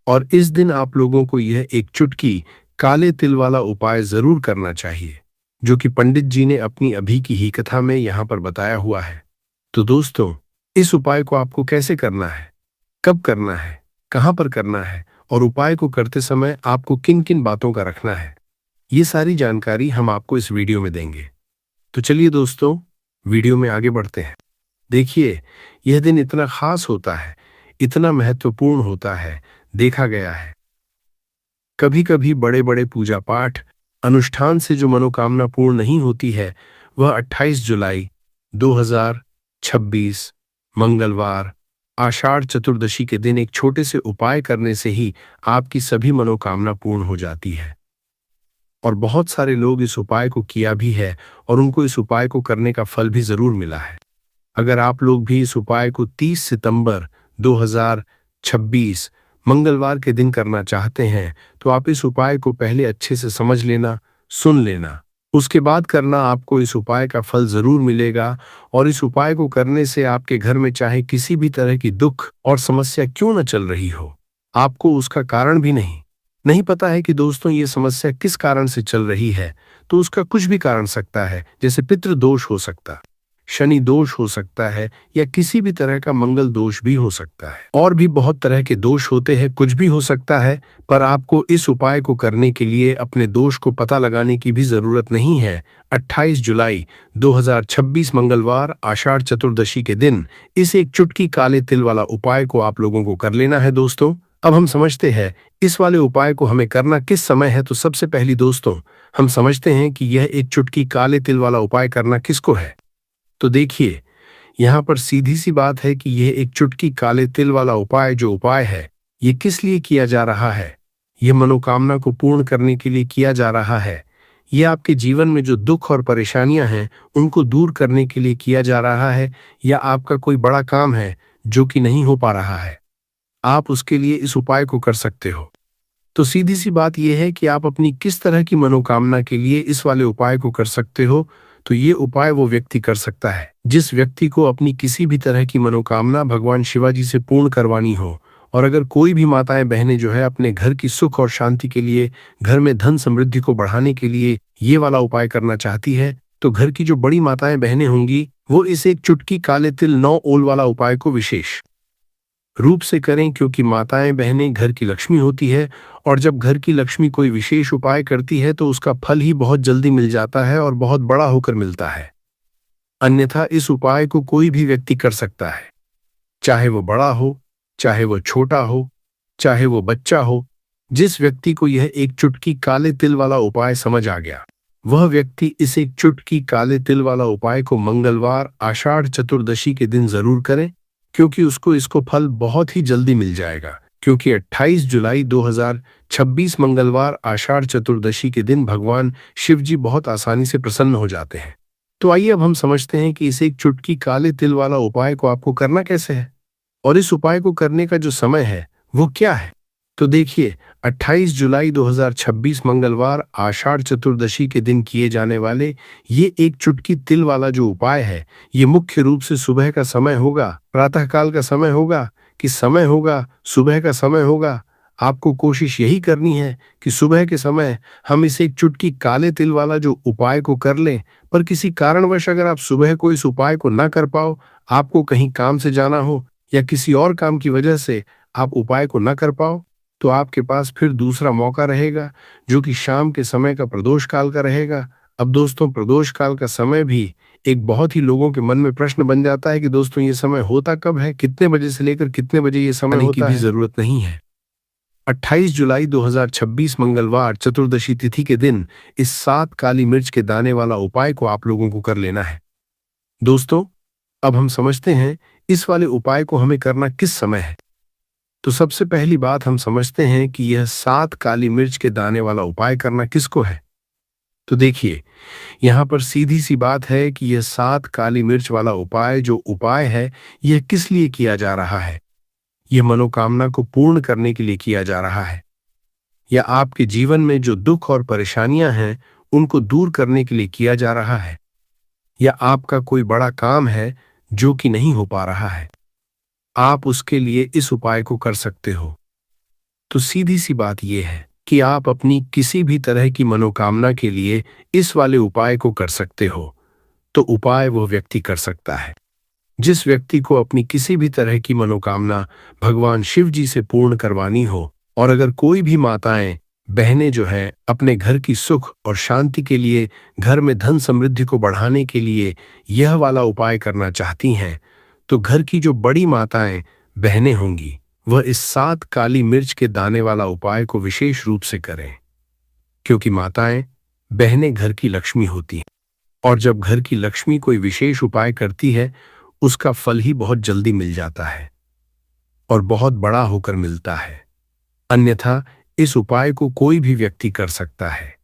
और इस दिन आप लोगों को यह एक चुटकी काले तिल वाला उपाय जरूर करना चाहिए जो कि पंडित जी ने अपनी अभी की ही कथा में यहाँ पर बताया हुआ है। तो दोस्तों इस उपाय को आपको कैसे करना है, कब करना है, कहाँ पर करना है और उपाय को करते समय आपको किन किन बातों का रखना है, ये सारी जानकारी हम आपको इस वीडियो में देंगे। तो चलिए दोस्तों वीडियो में आगे बढ़ते हैं। देखिए यह दिन इतना खास होता है, इतना महत्वपूर्ण होता है। देखा गया है कभी कभी बड़े बड़े पूजा पाठ अनुष्ठान से जो मनोकामना पूर्ण नहीं होती है वह 28 जुलाई 2026 मंगलवार आषाढ़ चतुर्दशी के दिन एक छोटे से उपाय करने से ही आपकी सभी मनोकामना पूर्ण हो जाती है। और बहुत सारे लोग इस उपाय को किया भी है और उनको इस उपाय को करने का फल भी जरूर मिला है। अगर आप लोग भी इस उपाय को 30 सितंबर 2026 मंगलवार के दिन करना चाहते हैं तो आप इस उपाय को पहले अच्छे से समझ लेना, सुन लेना, उसके बाद करना। आपको इस उपाय का फल जरूर मिलेगा और इस उपाय को करने से आपके घर में चाहे किसी भी तरह की दुख और समस्या क्यों न चल रही हो, आपको उसका कारण भी नहीं पता है कि दोस्तों ये समस्या किस कारण से चल रही है, तो उसका कुछ भी कारण सकता है। जैसे पितृदोष हो सकता, शनि दोष हो सकता है या किसी भी तरह का मंगल दोष भी हो सकता है। और भी बहुत तरह के दोष होते हैं, कुछ भी हो सकता है। पर आपको इस उपाय को करने के लिए अपने दोष को पता लगाने की भी जरूरत नहीं है। 28 जुलाई 2026 मंगलवार आषाढ़ चतुर्दशी के दिन इस एक चुटकी काले तिल वाला उपाय को आप लोगों को कर लेना है दोस्तों। अब हम समझते हैं इस वाले उपाय को हमें करना किस समय है। तो सबसे पहली दोस्तों, हम समझते हैं कि यह एक चुटकी काले तिल वाला उपाय करना किसको है। तो देखिए, यहाँ पर सीधी सी बात है कि यह एक चुटकी काले तिल वाला उपाय जो उपाय है, ये किस लिए किया जा रहा है। यह मनोकामना को पूर्ण करने के लिए किया जा रहा है। यह आपके जीवन में जो दुख और परेशानियां हैं उनको दूर करने के लिए किया जा रहा है, या आपका कोई बड़ा काम है जो कि नहीं हो पा रहा है, आप उसके लिए इस उपाय को कर सकते हो। तो सीधी सी बात यह है कि आप अपनी किस तरह की मनोकामना के लिए इस वाले उपाय को कर सकते हो। तो ये उपाय वो व्यक्ति कर सकता है जिस व्यक्ति को अपनी किसी भी तरह की मनोकामना भगवान शिवाजी से पूर्ण करवानी हो। और अगर कोई भी माताएं बहनें जो है अपने घर की सुख और शांति के लिए, घर में धन समृद्धि को बढ़ाने के लिए ये वाला उपाय करना चाहती है, तो घर की जो बड़ी माताएं बहनें होंगी वो इस एक चुटकी काले तिल 9 ओल वाला उपाय को विशेष रूप से करें, क्योंकि माताएं बहनें घर की लक्ष्मी होती है। और जब घर की लक्ष्मी कोई विशेष उपाय करती है तो उसका फल ही बहुत जल्दी मिल जाता है और बहुत बड़ा होकर मिलता है। अन्यथा इस उपाय को कोई भी व्यक्ति कर सकता है, चाहे वो बड़ा हो, चाहे वो छोटा हो, चाहे वो बच्चा हो। जिस व्यक्ति को यह एक चुटकी काले तिल वाला उपाय समझ आ गया, वह व्यक्ति इस एक चुटकी काले तिल वाला उपाय को मंगलवार आषाढ़ चतुर्दशी के दिन जरूर करें, क्योंकि उसको इसको फल बहुत ही जल्दी मिल जाएगा। क्योंकि 28 जुलाई 2026 मंगलवार आषाढ़ चतुर्दशी के दिन भगवान शिव जी बहुत आसानी से प्रसन्न हो जाते हैं। तो आइए अब हम समझते हैं कि इस एक चुटकी काले तिल वाला उपाय को आपको करना कैसे है, और इस उपाय को करने का जो समय है वो क्या है। तो देखिए, 28 जुलाई 2026 मंगलवार आषाढ़ चतुर्दशी के दिन किए जाने वाले ये एक चुटकी तिल वाला जो उपाय है, ये मुख्य रूप से सुबह का समय होगा, प्रातःकाल का समय होगा, कि समय होगा, सुबह का समय होगा। आपको कोशिश यही करनी है कि सुबह के समय हम इस एक चुटकी काले तिल वाला जो उपाय को कर लें। पर किसी कारणवश अगर आप सुबह को इस उपाय को ना कर पाओ, आपको कहीं काम से जाना हो या किसी और काम की वजह से आप उपाय को ना कर पाओ, तो आपके पास फिर दूसरा मौका रहेगा, जो कि शाम के समय का प्रदोष काल का रहेगा। अब दोस्तों, प्रदोष काल का समय भी एक बहुत ही लोगों के मन में प्रश्न बन जाता है कि दोस्तों ये समय होता कब है, कितने बजे से लेकर कितने बजे ये समय होता है। की भी जरूरत नहीं है। 28 जुलाई 2026 मंगलवार चतुर्दशी तिथि के दिन इस 7 काली मिर्च के दाने वाला उपाय को आप लोगों को कर लेना है। दोस्तों, अब हम समझते हैं इस वाले उपाय को हमें करना किस समय है। तो सबसे पहली बात हम समझते हैं कि यह 7 काली मिर्च के दाने वाला उपाय करना किसको है। तो देखिए, यहाँ पर सीधी सी बात है कि यह 7 काली मिर्च वाला उपाय जो उपाय है, यह किस लिए किया जा रहा है। यह मनोकामना को पूर्ण करने के लिए किया जा रहा है, या आपके जीवन में जो दुख और परेशानियां हैं उनको दूर करने के लिए किया जा रहा है, या आपका कोई बड़ा काम है जो कि नहीं हो पा रहा है, आप उसके लिए इस उपाय को कर सकते हो। तो सीधी सी बात यह है कि आप अपनी किसी भी तरह की मनोकामना के लिए इस वाले उपाय को कर सकते हो। तो उपाय वो व्यक्ति कर सकता है जिस व्यक्ति को अपनी किसी भी तरह की मनोकामना भगवान शिव जी से पूर्ण करवानी हो। और अगर कोई भी माताएं बहनें जो हैं अपने घर की सुख और शांति के लिए, घर में धन समृद्धि को बढ़ाने के लिए यह वाला उपाय करना चाहती हैं, तो घर की जो बड़ी माताएं बहनें होंगी वह इस 7 काली मिर्च के दाने वाला उपाय को विशेष रूप से करें, क्योंकि माताएं बहनें घर की लक्ष्मी होती हैं। और जब घर की लक्ष्मी कोई विशेष उपाय करती है, उसका फल ही बहुत जल्दी मिल जाता है और बहुत बड़ा होकर मिलता है। अन्यथा इस उपाय को कोई भी व्यक्ति कर सकता है,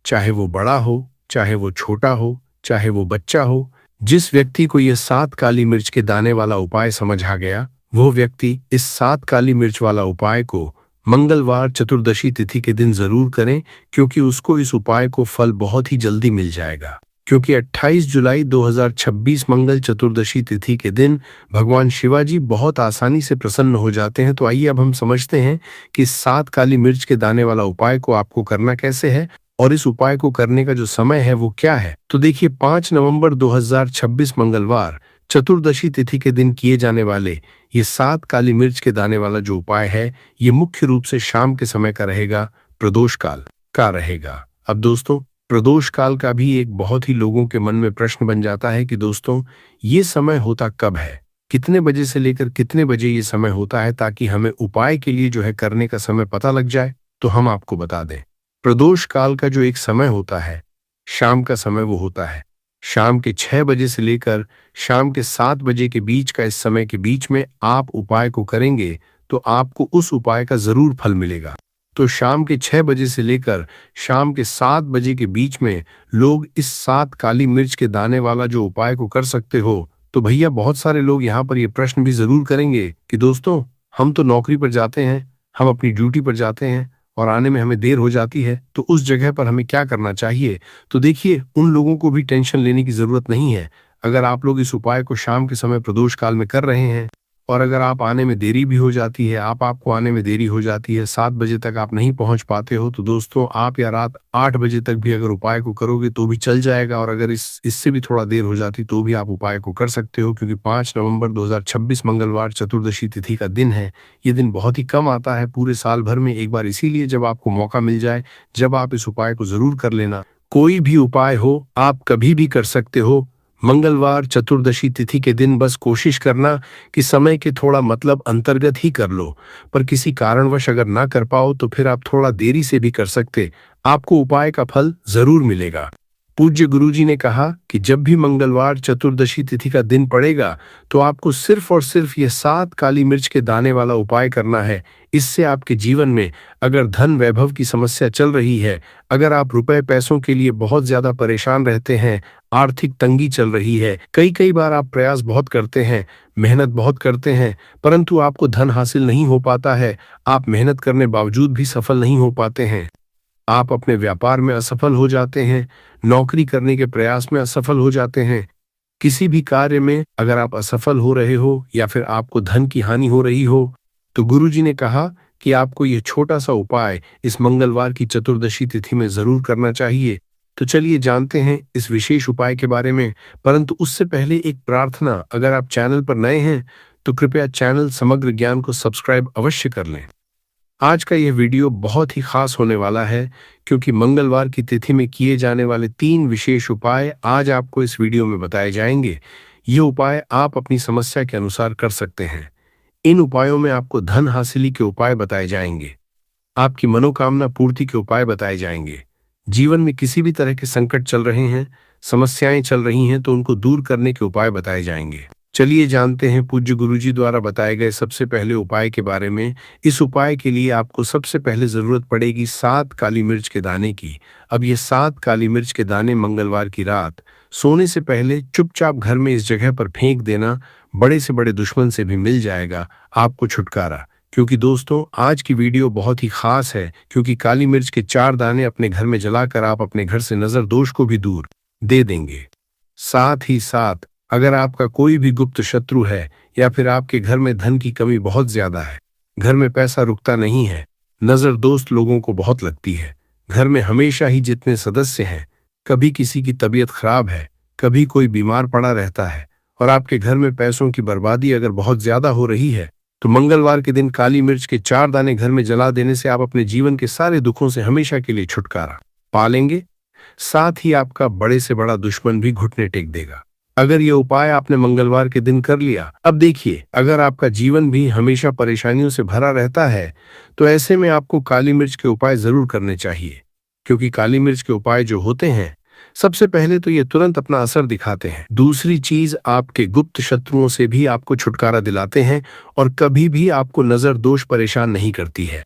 चाहे वो बड़ा हो, चाहे वो छोटा हो, चाहे वो बच्चा हो। जिस व्यक्ति को यह 7 काली मिर्च के दाने वाला उपाय समझ आ गया, वो व्यक्ति इस 7 काली मिर्च वाला उपाय को मंगलवार चतुर्दशी तिथि के दिन जरूर करें, क्योंकि उसको इस उपाय को फल बहुत ही जल्दी मिल जाएगा। क्योंकि 28 जुलाई 2026 मंगल चतुर्दशी तिथि के दिन भगवान शिवाजी बहुत आसानी से प्रसन्न हो जाते हैं। तो आइए अब हम समझते हैं कि 7 काली मिर्च के दाने वाला उपाय को आपको करना कैसे है, और इस उपाय को करने का जो समय है वो क्या है। तो देखिए, 5 नवंबर 2026 मंगलवार चतुर्दशी तिथि के दिन किए जाने वाले ये 7 काली मिर्च के दाने वाला जो उपाय है, ये मुख्य रूप से शाम के समय का रहेगा, प्रदोष काल का रहेगा। अब दोस्तों, प्रदोष काल का भी एक बहुत ही लोगों के मन में प्रश्न बन जाता है कि दोस्तों ये समय होता कब है, कितने बजे से लेकर कितने बजे ये समय होता है, ताकि हमें उपाय के लिए जो है करने का समय पता लग जाए, तो हम आपको बता दें। प्रदोष काल का जो एक समय होता है, शाम का समय, वो होता है शाम के 6 बजे से लेकर शाम के 7 बजे के बीच का। इस समय के बीच में आप उपाय को करेंगे तो आपको उस उपाय का जरूर फल मिलेगा। तो शाम के 6 बजे से लेकर शाम के 7 बजे के बीच में लोग इस 7 काली मिर्च के दाने वाला जो उपाय को कर सकते हो। तो भैया बहुत सारे लोग यहाँ पर ये प्रश्न भी जरूर करेंगे कि दोस्तों, हम तो नौकरी पर जाते हैं, हम अपनी ड्यूटी पर जाते हैं और आने में हमें देर हो जाती है, तो उस जगह पर हमें क्या करना चाहिए? तो देखिए, उन लोगों को भी टेंशन लेने की जरूरत नहीं है। अगर आप लोग इस उपाय को शाम के समय प्रदोष काल में कर रहे हैं और अगर आप आने में देरी भी हो जाती है, आपको आने में देरी हो जाती है, 7 बजे तक आप नहीं पहुंच पाते हो, तो दोस्तों आप या रात 8 बजे तक भी अगर उपाय को करोगे तो भी चल जाएगा। और अगर इससे भी थोड़ा देर हो जाती तो भी आप उपाय को कर सकते हो, क्योंकि 5 नवंबर 2026 मंगलवार चतुर्दशी तिथि का दिन है। ये दिन बहुत ही कम आता है पूरे साल भर में एक बार, इसीलिए जब आपको मौका मिल जाए, जब आप इस उपाय को जरूर कर लेना। कोई भी उपाय हो, आप कभी भी कर सकते हो। मंगलवार चतुर्दशी तिथि के दिन बस कोशिश करना कि समय के थोड़ा मतलब अंतर्गत ही कर लो, पर किसी कारणवश अगर ना कर पाओ तो फिर आप थोड़ा देरी से भी कर सकते, आपको उपाय का फल जरूर मिलेगा। पूज्य गुरुजी ने कहा कि जब भी मंगलवार चतुर्दशी तिथि का दिन पड़ेगा तो आपको सिर्फ और सिर्फ यह 7 काली मिर्च के दाने वाला उपाय करना है। इससे आपके जीवन में अगर धन वैभव की समस्या चल रही है, अगर आप रुपए पैसों के लिए बहुत ज्यादा परेशान रहते हैं, आर्थिक तंगी चल रही है, कई बार आप प्रयास बहुत करते हैं, मेहनत बहुत करते हैं, परंतु आपको धन हासिल नहीं हो पाता है, आप मेहनत करने बावजूद भी सफल नहीं हो पाते हैं, आप अपने व्यापार में असफल हो जाते हैं, नौकरी करने के प्रयास में असफल हो जाते हैं, किसी भी कार्य में अगर आप असफल हो रहे हो या फिर आपको धन की हानि हो रही हो, तो गुरुजी ने कहा कि आपको यह छोटा सा उपाय इस मंगलवार की चतुर्दशी तिथि में जरूर करना चाहिए। तो चलिए जानते हैं इस विशेष उपाय के बारे में, परंतु उससे पहले एक प्रार्थना, अगर आप चैनल पर नए हैं तो कृपया चैनल समग्र ज्ञान को सब्सक्राइब अवश्य कर लें। आज का यह वीडियो बहुत ही खास होने वाला है, क्योंकि मंगलवार की तिथि में किए जाने वाले 3 विशेष उपाय आज आपको इस वीडियो में बताए जाएंगे। ये उपाय आप अपनी समस्या के अनुसार कर सकते हैं। इन उपायों में आपको धन हासिली के उपाय बताए जाएंगे, आपकी मनोकामना पूर्ति के उपाय बताए जाएंगे। जीवन में किसी भी तरह के संकट चल रहे हैं, समस्याएं चल रही हैं, तो उनको दूर करने के उपाय बताए जाएंगे। चलिए जानते हैं पूज्य गुरुजी द्वारा बताए गए सबसे पहले उपाय के बारे में। इस उपाय के लिए आपको सबसे पहले जरूरत पड़ेगी 7 काली मिर्च के दाने की। अब ये 7 काली मिर्च के दाने मंगलवार की रात सोने से पहले चुपचाप घर में इस जगह पर फेंक देना। बड़े से बड़े दुश्मन से भी मिल जाएगा आपको छुटकारा। क्योंकि दोस्तों, आज की वीडियो बहुत ही खास है, क्योंकि काली मिर्च के 4 दाने अपने घर में जलाकर आप अपने घर से नजर दोष को भी दूर दे देंगे। साथ ही साथ अगर आपका कोई भी गुप्त शत्रु है या फिर आपके घर में धन की कमी बहुत ज्यादा है, घर में पैसा रुकता नहीं है, नजर दोस्त लोगों को बहुत लगती है, घर में हमेशा ही जितने सदस्य हैं, कभी किसी की तबीयत खराब है, कभी कोई बीमार पड़ा रहता है और आपके घर में पैसों की बर्बादी अगर बहुत ज्यादा हो रही है, तो मंगलवार के दिन काली मिर्च के 4 दाने घर में जला देने से आप अपने जीवन के सारे दुखों से हमेशा के लिए छुटकारा पा लेंगे। साथ ही आपका बड़े से बड़ा दुश्मन भी घुटने टेक देगा अगर ये उपाय आपने मंगलवार के दिन कर लिया। अब देखिए, अगर आपका जीवन भी हमेशा परेशानियों से भरा रहता है, तो ऐसे में आपको काली मिर्च के उपाय जरूर करने चाहिए, क्योंकि काली मिर्च के उपाय जो होते हैं, सबसे पहले तो ये तुरंत अपना असर दिखाते हैं, दूसरी चीज आपके गुप्त शत्रुओं से भी आपको छुटकारा दिलाते हैं और कभी भी आपको नजर दोष परेशान नहीं करती है।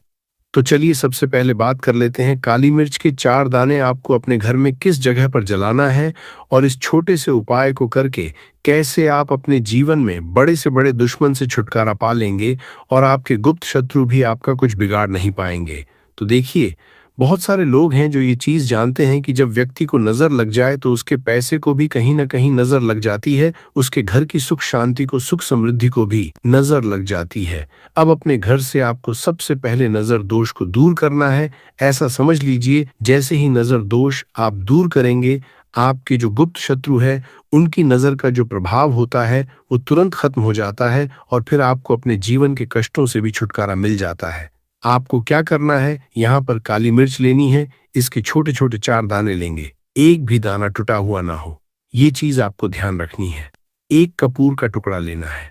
तो चलिए सबसे पहले बात कर लेते हैं काली मिर्च के 4 दाने आपको अपने घर में किस जगह पर जलाना है और इस छोटे से उपाय को करके कैसे आप अपने जीवन में बड़े से बड़े दुश्मन से छुटकारा पा लेंगे और आपके गुप्त शत्रु भी आपका कुछ बिगाड़ नहीं पाएंगे। तो देखिए, बहुत सारे लोग हैं जो ये चीज जानते हैं कि जब व्यक्ति को नजर लग जाए तो उसके पैसे को भी कहीं ना कहीं नजर लग जाती है, उसके घर की सुख शांति को, सुख समृद्धि को भी नजर लग जाती है। अब अपने घर से आपको सबसे पहले नजर दोष को दूर करना है। ऐसा समझ लीजिए, जैसे ही नजर दोष आप दूर करेंगे, आपके जो गुप्त शत्रु है उनकी नजर का जो प्रभाव होता है वो तुरंत खत्म हो जाता है और फिर आपको अपने जीवन के कष्टों से भी छुटकारा मिल जाता है। आपको क्या करना है, यहाँ पर काली मिर्च लेनी है, इसके छोटे छोटे 4 दाने लेंगे, एक भी दाना टूटा हुआ ना हो, ये चीज आपको ध्यान रखनी है। एक कपूर का टुकड़ा लेना है,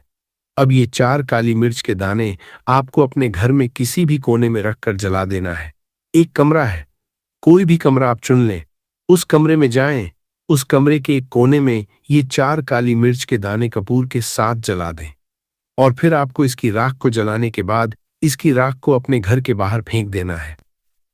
अब ये 4 काली मिर्च के दाने आपको अपने घर में किसी भी कोने में रखकर जला देना है। एक कमरा है, कोई भी कमरा आप चुन लें, उस कमरे में जाएं, उस कमरे के एक कोने में ये 4 काली मिर्च के दाने कपूर के साथ जला दें। और फिर आपको इसकी राख को जलाने के बाद इसकी राख को अपने घर के बाहर फेंक देना है।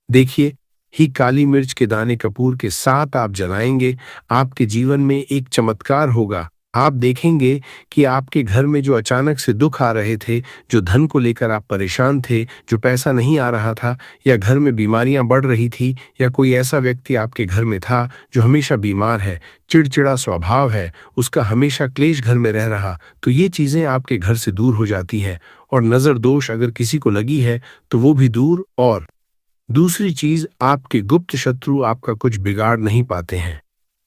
देखिए, ही काली मिर्च के दाने कपूर के साथ आप जलाएंगे, आपके जीवन में एक चमत्कार होगा। आप देखेंगे कि आपके घर में जो अचानक से दुख आ रहे थे, जो धन को लेकर आप परेशान थे, जो पैसा नहीं आ रहा था, या घर में बीमारियां बढ़ रही थी, या कोई ऐसा व्यक्ति आपके घर में था जो हमेशा बीमार है, चिड़चिड़ा स्वभाव है, उसका हमेशा क्लेश घर में रह रहा, तो ये चीजें आपके घर से दूर हो जाती है। और नजर दोष अगर किसी को लगी है तो वो भी दूर। और दूसरी चीज, आपके गुप्त शत्रु आपका कुछ बिगाड़ नहीं पाते हैं।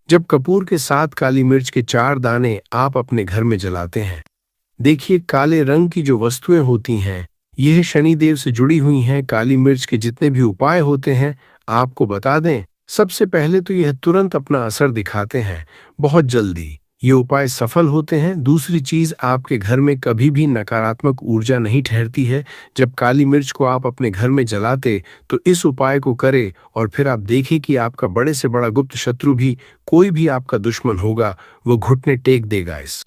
जब कपूर के साथ काली मिर्च के 4 दाने आप अपने घर में जलाते हैं, देखिए काले रंग की जो वस्तुएं होती हैं, यह शनिदेव से जुड़ी हुई हैं। काली मिर्च के जितने भी उपाय होते हैं, आपको बता दें, सबसे पहले तो यह तुरंत अपना असर दिखाते हैं, बहुत जल्दी ये उपाय सफल होते हैं। दूसरी चीज, आपके घर में कभी भी नकारात्मक ऊर्जा नहीं ठहरती है। जब काली मिर्च को आप अपने घर में जलाते तो इस उपाय को करें और फिर आप देखें कि आपका बड़े से बड़ा गुप्त शत्रु भी, कोई भी आपका दुश्मन होगा, वो घुटने टेक देगा। इस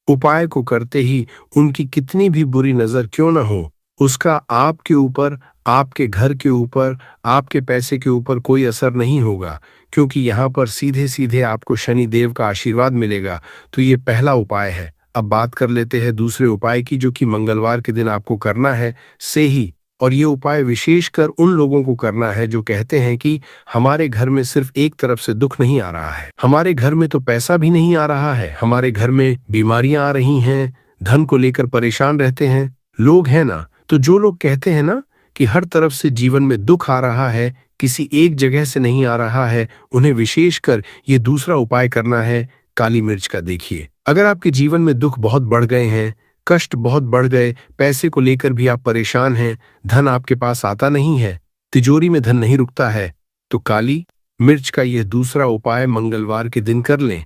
उपाय को करते ही उनकी कितनी भी बुरी नजर क्यों न हो, उसका आपके ऊपर, आपके घर के ऊपर, आपके पैसे के ऊपर कोई असर नहीं होगा, क्योंकि यहाँ पर सीधे सीधे आपको शनि देव का आशीर्वाद मिलेगा। तो ये पहला उपाय है। अब बात कर लेते हैं दूसरे उपाय की, जो कि मंगलवार के दिन आपको करना है से ही। और ये उपाय विशेषकर उन लोगों को करना है जो कहते हैं कि हमारे घर में सिर्फ एक तरफ से दुख नहीं आ रहा है, हमारे घर में तो पैसा भी नहीं आ रहा है, हमारे घर में बीमारियां आ रही हैं, धन को लेकर परेशान रहते हैं लोग, हैं ना। तो जो लोग कहते हैं ना कि हर तरफ से जीवन में दुख आ रहा है, किसी एक जगह से नहीं आ रहा है, उन्हें विशेषकर ये दूसरा उपाय करना है काली मिर्च का। देखिए, अगर आपके जीवन में दुख बहुत बढ़ गए हैं, कष्ट बहुत बढ़ गए, पैसे को लेकर भी आप परेशान हैं, धन आपके पास आता नहीं है, तिजोरी में धन नहीं रुकता है, तो काली मिर्च का यह दूसरा उपाय मंगलवार के दिन कर लें।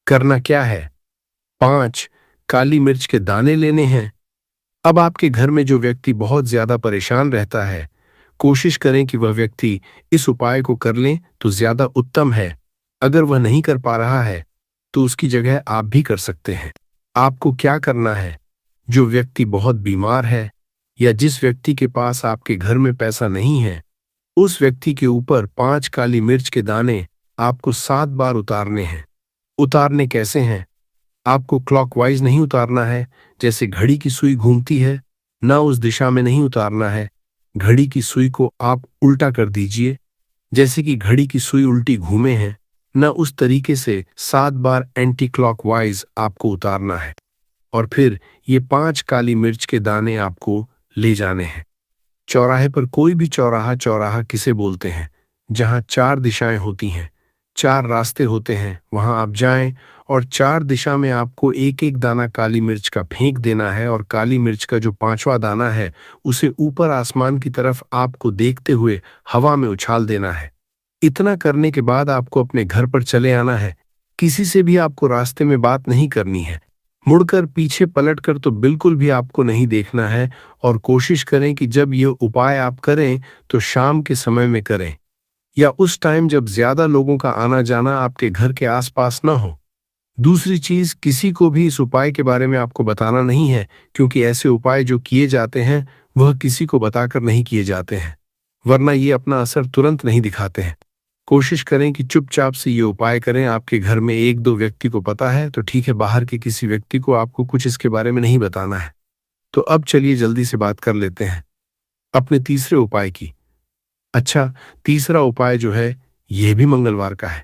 करना क्या है? 5 काली मिर्च के दाने लेने हैं। अब आपके घर में जो व्यक्ति बहुत ज्यादा परेशान रहता है, कोशिश करें कि वह व्यक्ति इस उपाय को कर लें तो ज्यादा उत्तम है। अगर वह नहीं कर पा रहा है तो उसकी जगह आप भी कर सकते हैं। आपको क्या करना है? जो व्यक्ति बहुत बीमार है या जिस व्यक्ति के पास आपके घर में पैसा नहीं है, उस व्यक्ति के ऊपर 5 काली मिर्च के दाने आपको 7 बार उतारने हैं। उतारने कैसे हैं? आपको क्लॉकवाइज नहीं उतारना है, जैसे घड़ी की सुई घूमती है, ना उस दिशा में नहीं उतारना है। घड़ी की सुई को आप उल्टा कर दीजिए, जैसे कि घड़ी की सुई उल्टी घूमे हैं, ना उस तरीके से 7 बार एंटी क्लॉकवाइज आपको उतारना है। और फिर ये 5 काली मिर्च के दाने आपको ले जाने हैं चौराहे पर। कोई भी चौराहा, चौराहा किसे बोलते हैं? जहां 4 दिशाएं होती हैं, 4 रास्ते होते हैं, वहां आप जाएं और 4 दिशा में आपको एक एक दाना काली मिर्च का फेंक देना है। और काली मिर्च का जो 5वां दाना है, उसे ऊपर आसमान की तरफ आपको देखते हुए हवा में उछाल देना है। इतना करने के बाद आपको अपने घर पर चले आना है। किसी से भी आपको रास्ते में बात नहीं करनी है, मुड़कर पीछे पलटकर तो बिल्कुल भी आपको नहीं देखना है। और कोशिश करें कि जब ये उपाय आप करें तो शाम के समय में करें, या उस टाइम जब ज्यादा लोगों का आना जाना आपके घर के आसपास न हो। दूसरी चीज, किसी को भी इस उपाय के बारे में आपको बताना नहीं है, क्योंकि ऐसे उपाय जो किए जाते हैं वह किसी को बताकर नहीं किए जाते हैं, वरना ये अपना असर तुरंत नहीं दिखाते हैं। कोशिश करें कि चुपचाप से ये उपाय करें। आपके घर में 1-2 व्यक्ति को पता है तो ठीक है, बाहर के किसी व्यक्ति को आपको कुछ इसके बारे में नहीं बताना है। तो अब चलिए जल्दी से बात कर लेते हैं अपने तीसरे उपाय की। अच्छा, तीसरा उपाय जो है यह भी मंगलवार का है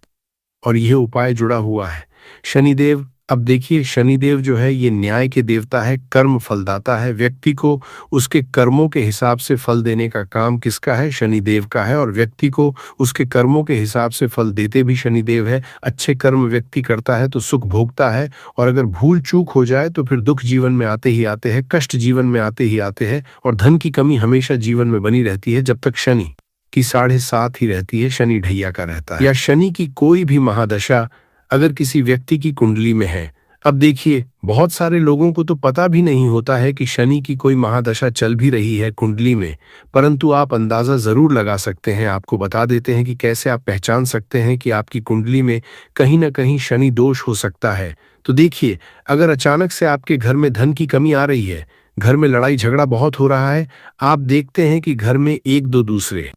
और यह उपाय जुड़ा हुआ है शनिदेव। अब देखिए, शनिदेव जो है ये न्याय के देवता है, कर्म फलदाता है। व्यक्ति को उसके कर्मों के हिसाब से फल देने का काम किसका है? शनिदेव का है। और व्यक्ति को उसके कर्मों के हिसाब से फल देते भी शनिदेव है। अच्छे कर्म व्यक्ति करता है तो सुख भोगता है, और अगर भूल चूक हो जाए तो फिर दुख जीवन में आते ही आते हैं, कष्ट जीवन में आते ही आते हैं, और धन की कमी हमेशा जीवन में बनी रहती है जब तक शनि की 7.5 ही रहती है, शनि ढैया का रहता है। या शनि की कोई भी महादशा अगर किसी व्यक्ति की कुंडली में है, अब देखिए, बहुत सारे लोगों को तो पता भी नहीं होता है कि शनि की कोई महादशा चल भी रही है कुंडली में, परंतु आप अंदाजा जरूर लगा सकते हैं। आपको बता देते हैं कि कैसे आप पहचान सकते हैं कि आपकी कुंडली में कहीं ना कहीं शनि दोष हो सकता है। तो देखिए, अगर अचानक से आपके घर में धन की कमी आ रही है, घर में लड़ाई झगड़ा बहुत हो रहा है, आप देखते हैं कि घर में एक दो दूसरे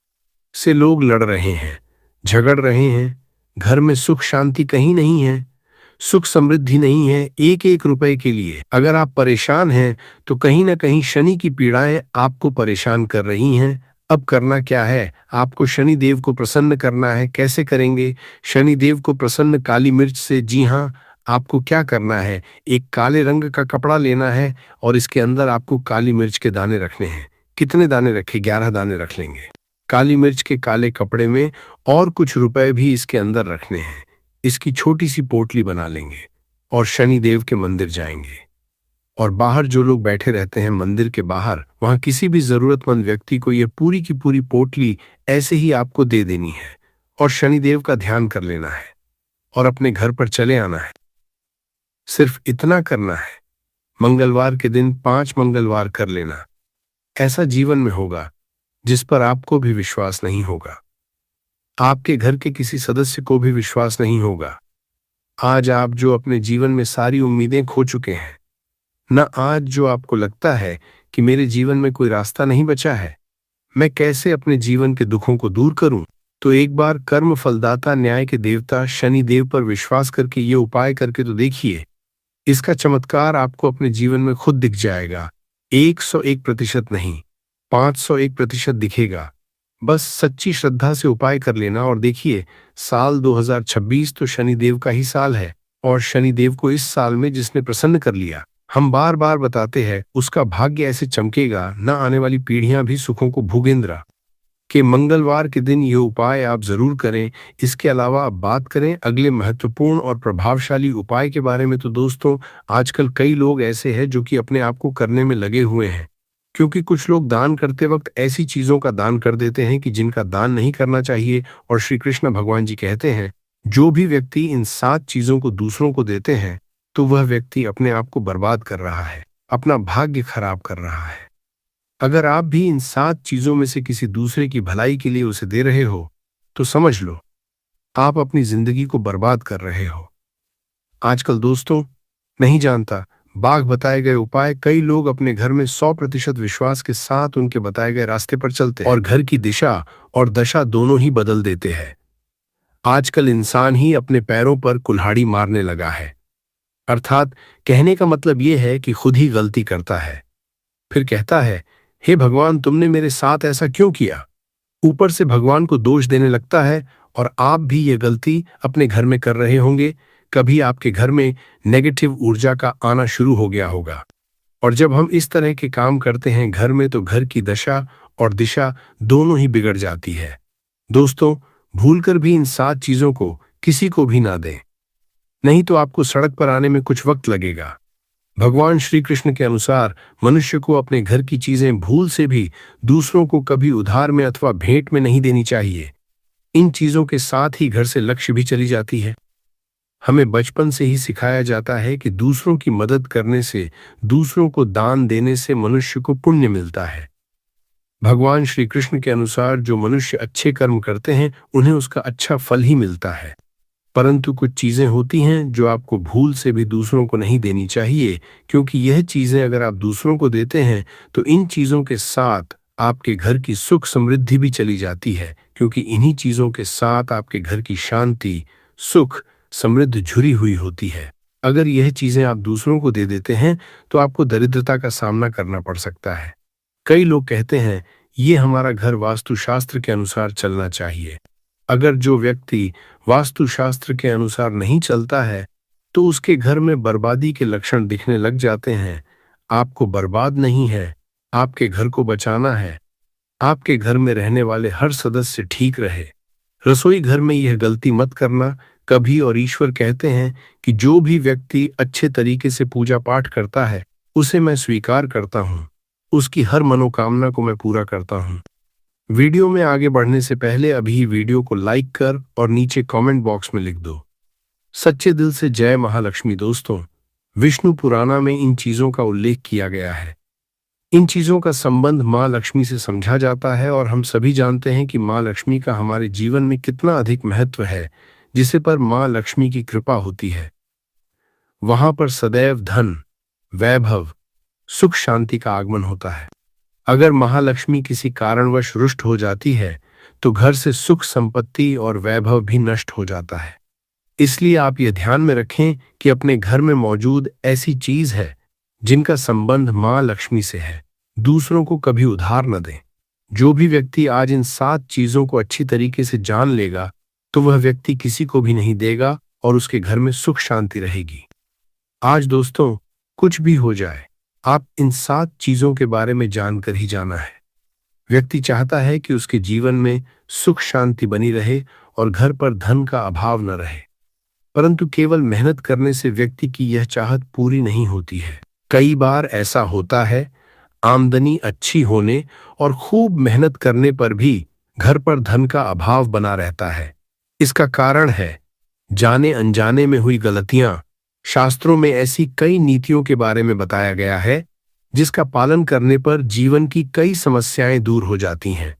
से लोग लड़ रहे हैं, झगड़ रहे हैं, घर में सुख शांति कहीं नहीं है, सुख समृद्धि नहीं है, एक एक रुपए के लिए अगर आप परेशान हैं, तो कहीं ना कहीं शनि की पीड़ाएं आपको परेशान कर रही हैं। अब करना क्या है, आपको शनि देव को प्रसन्न करना है। कैसे करेंगे शनि देव को प्रसन्न? काली मिर्च से। जी हाँ, आपको क्या करना है, एक काले रंग का कपड़ा लेना है और इसके अंदर आपको काली मिर्च के दाने रखने हैं। कितने दाने रखे? 11 दाने रख लेंगे काली मिर्च के काले कपड़े में, और कुछ रुपए भी इसके अंदर रखने हैं। इसकी छोटी सी पोटली बना लेंगे और शनि देव के मंदिर जाएंगे, और बाहर जो लोग बैठे रहते हैं मंदिर के बाहर, वहां किसी भी जरूरतमंद व्यक्ति को यह पूरी की पूरी पोटली ऐसे ही आपको दे देनी है और शनि देव का ध्यान कर लेना है और अपने घर पर चले आना है। सिर्फ इतना करना है। मंगलवार के दिन 5 मंगलवार कर लेना। ऐसा जीवन में होगा जिस पर आपको भी विश्वास नहीं होगा, आपके घर के किसी सदस्य को भी विश्वास नहीं होगा। आज आप जो अपने जीवन में सारी उम्मीदें खो चुके हैं, न आज जो आपको लगता है कि मेरे जीवन में कोई रास्ता नहीं बचा है, मैं कैसे अपने जीवन के दुखों को दूर करूं, तो एक बार कर्म फलदाता न्याय के देवता शनि देव पर विश्वास करके ये उपाय करके तो देखिए। इसका चमत्कार आपको अपने जीवन में खुद दिख जाएगा। 101% नहीं, 501% दिखेगा। बस सच्ची श्रद्धा से उपाय कर लेना और देखिए, साल 2026 तो शनिदेव का ही साल है, और शनिदेव को इस साल में जिसने प्रसन्न कर लिया, हम बार बार बताते हैं, उसका भाग्य ऐसे चमकेगा, न आने वाली पीढ़ियां भी सुखों को भोगेंद्रा। कि मंगलवार के दिन ये उपाय आप जरूर करें। इसके अलावा अब बात करें अगले महत्वपूर्ण और प्रभावशाली उपाय के बारे में, तो दोस्तों, आजकल कई लोग ऐसे हैं जो कि अपने आप को करने में लगे हुए हैं, क्योंकि कुछ लोग दान करते वक्त ऐसी चीजों का दान कर देते हैं कि जिनका दान नहीं करना चाहिए। और श्री कृष्ण भगवान जी कहते हैं, जो भी व्यक्ति इन 7 चीजों को दूसरों को देते हैं, तो वह व्यक्ति अपने आप को बर्बाद कर रहा है, अपना भाग्य खराब कर रहा है। अगर आप भी इन 7 चीजों में से किसी दूसरे की भलाई के लिए उसे दे रहे हो, तो समझ लो आप अपनी जिंदगी को बर्बाद कर रहे हो। आजकल दोस्तों, नहीं जानता, बाघ बताए गए उपाय कई लोग अपने घर में 100% विश्वास के साथ उनके बताए गए रास्ते पर चलते हैं और घर की दिशा और दशा दोनों ही बदल देते हैं। आजकल इंसान ही अपने पैरों पर कुल्हाड़ी मारने लगा है, अर्थात कहने का मतलब यह है कि खुद ही गलती करता है, फिर कहता है, हे भगवान, तुमने मेरे साथ ऐसा क्यों किया? ऊपर से भगवान को दोष देने लगता है। और आप भी ये गलती अपने घर में कर रहे होंगे। कभी आपके घर में नेगेटिव ऊर्जा का आना शुरू हो गया होगा, और जब हम इस तरह के काम करते हैं घर में, तो घर की दशा और दिशा दोनों ही बिगड़ जाती है। दोस्तों, भूलकर भी इन 7 चीजों को किसी को भी ना दें, नहीं तो आपको सड़क पर आने में कुछ वक्त लगेगा। भगवान श्री कृष्ण के अनुसार मनुष्य को अपने घर की चीजें भूल से भी दूसरों को कभी उधार में अथवा भेंट में नहीं देनी चाहिए। इन चीजों के साथ ही घर से लक्ष्य भी चली जाती है। हमें बचपन से ही सिखाया जाता है कि दूसरों की मदद करने से, दूसरों को दान देने से मनुष्य को पुण्य मिलता है। भगवान श्री कृष्ण के अनुसार जो मनुष्य अच्छे कर्म करते हैं, उन्हें उसका अच्छा फल ही मिलता है। परंतु कुछ चीजें होती हैं जो आपको भूल से भी दूसरों को नहीं देनी चाहिए, क्योंकि यह चीजें अगर आप दूसरों को देते हैं, तो इन चीजों के साथ आपके घर की सुख समृद्धि भी चली जाती है, क्योंकि इन्हीं चीजों के साथ आपके घर की शांति, सुख, समृद्धि जुड़ी हुई होती है। अगर यह चीजें आप दूसरों को दे देते हैं, तो आपको दरिद्रता का सामना करना पड़ सकता है। कई लोग कहते हैं, ये हमारा घर वास्तुशास्त्र के अनुसार चलना चाहिए। अगर जो व्यक्ति वास्तुशास्त्र के अनुसार नहीं चलता है, तो उसके घर में बर्बादी के लक्षण दिखने लग जाते हैं। आपको बर्बाद नहीं है, आपके घर को बचाना है। आपके घर में रहने वाले हर सदस्य ठीक रहे। रसोई घर में यह गलती मत करना कभी। और ईश्वर कहते हैं कि जो भी व्यक्ति अच्छे तरीके से पूजा पाठ करता है, उसे मैं स्वीकार करता हूँ, उसकी हर मनोकामना को मैं पूरा करता हूँ। वीडियो में आगे बढ़ने से पहले अभी वीडियो को लाइक कर और नीचे कमेंट बॉक्स में लिख दो, सच्चे दिल से जय महालक्ष्मी। दोस्तों, विष्णु पुराण में इन चीजों का उल्लेख किया गया है। इन चीजों का संबंध माँ लक्ष्मी से समझा जाता है और हम सभी जानते हैं कि माँ लक्ष्मी का हमारे जीवन में कितना अधिक महत्व है। जिसे पर माँ लक्ष्मी की कृपा होती है वहां पर सदैव धन, वैभव, सुख शांति का आगमन होता है। अगर महालक्ष्मी किसी कारणवश रुष्ट हो जाती है तो घर से सुख, संपत्ति और वैभव भी नष्ट हो जाता है। इसलिए आप यह ध्यान में रखें कि अपने घर में मौजूद ऐसी चीज है जिनका संबंध मां लक्ष्मी से है, दूसरों को कभी उधार न दें। जो भी व्यक्ति आज इन 7 चीजों को अच्छी तरीके से जान लेगा तो वह व्यक्ति किसी को भी नहीं देगा और उसके घर में सुख शांति रहेगी। आज दोस्तों, कुछ भी हो जाए, आप इन 7 चीजों के बारे में जानकर ही जाना है। व्यक्ति चाहता है कि उसके जीवन में सुख शांति बनी रहे और घर पर धन का अभाव न रहे, परंतु केवल मेहनत करने से व्यक्ति की यह चाहत पूरी नहीं होती है। कई बार ऐसा होता है, आमदनी अच्छी होने और खूब मेहनत करने पर भी घर पर धन का अभाव बना रहता है। इसका कारण है जाने अनजाने में हुई गलतियां। शास्त्रों में ऐसी कई नीतियों के बारे में बताया गया है जिसका पालन करने पर जीवन की कई समस्याएं दूर हो जाती हैं।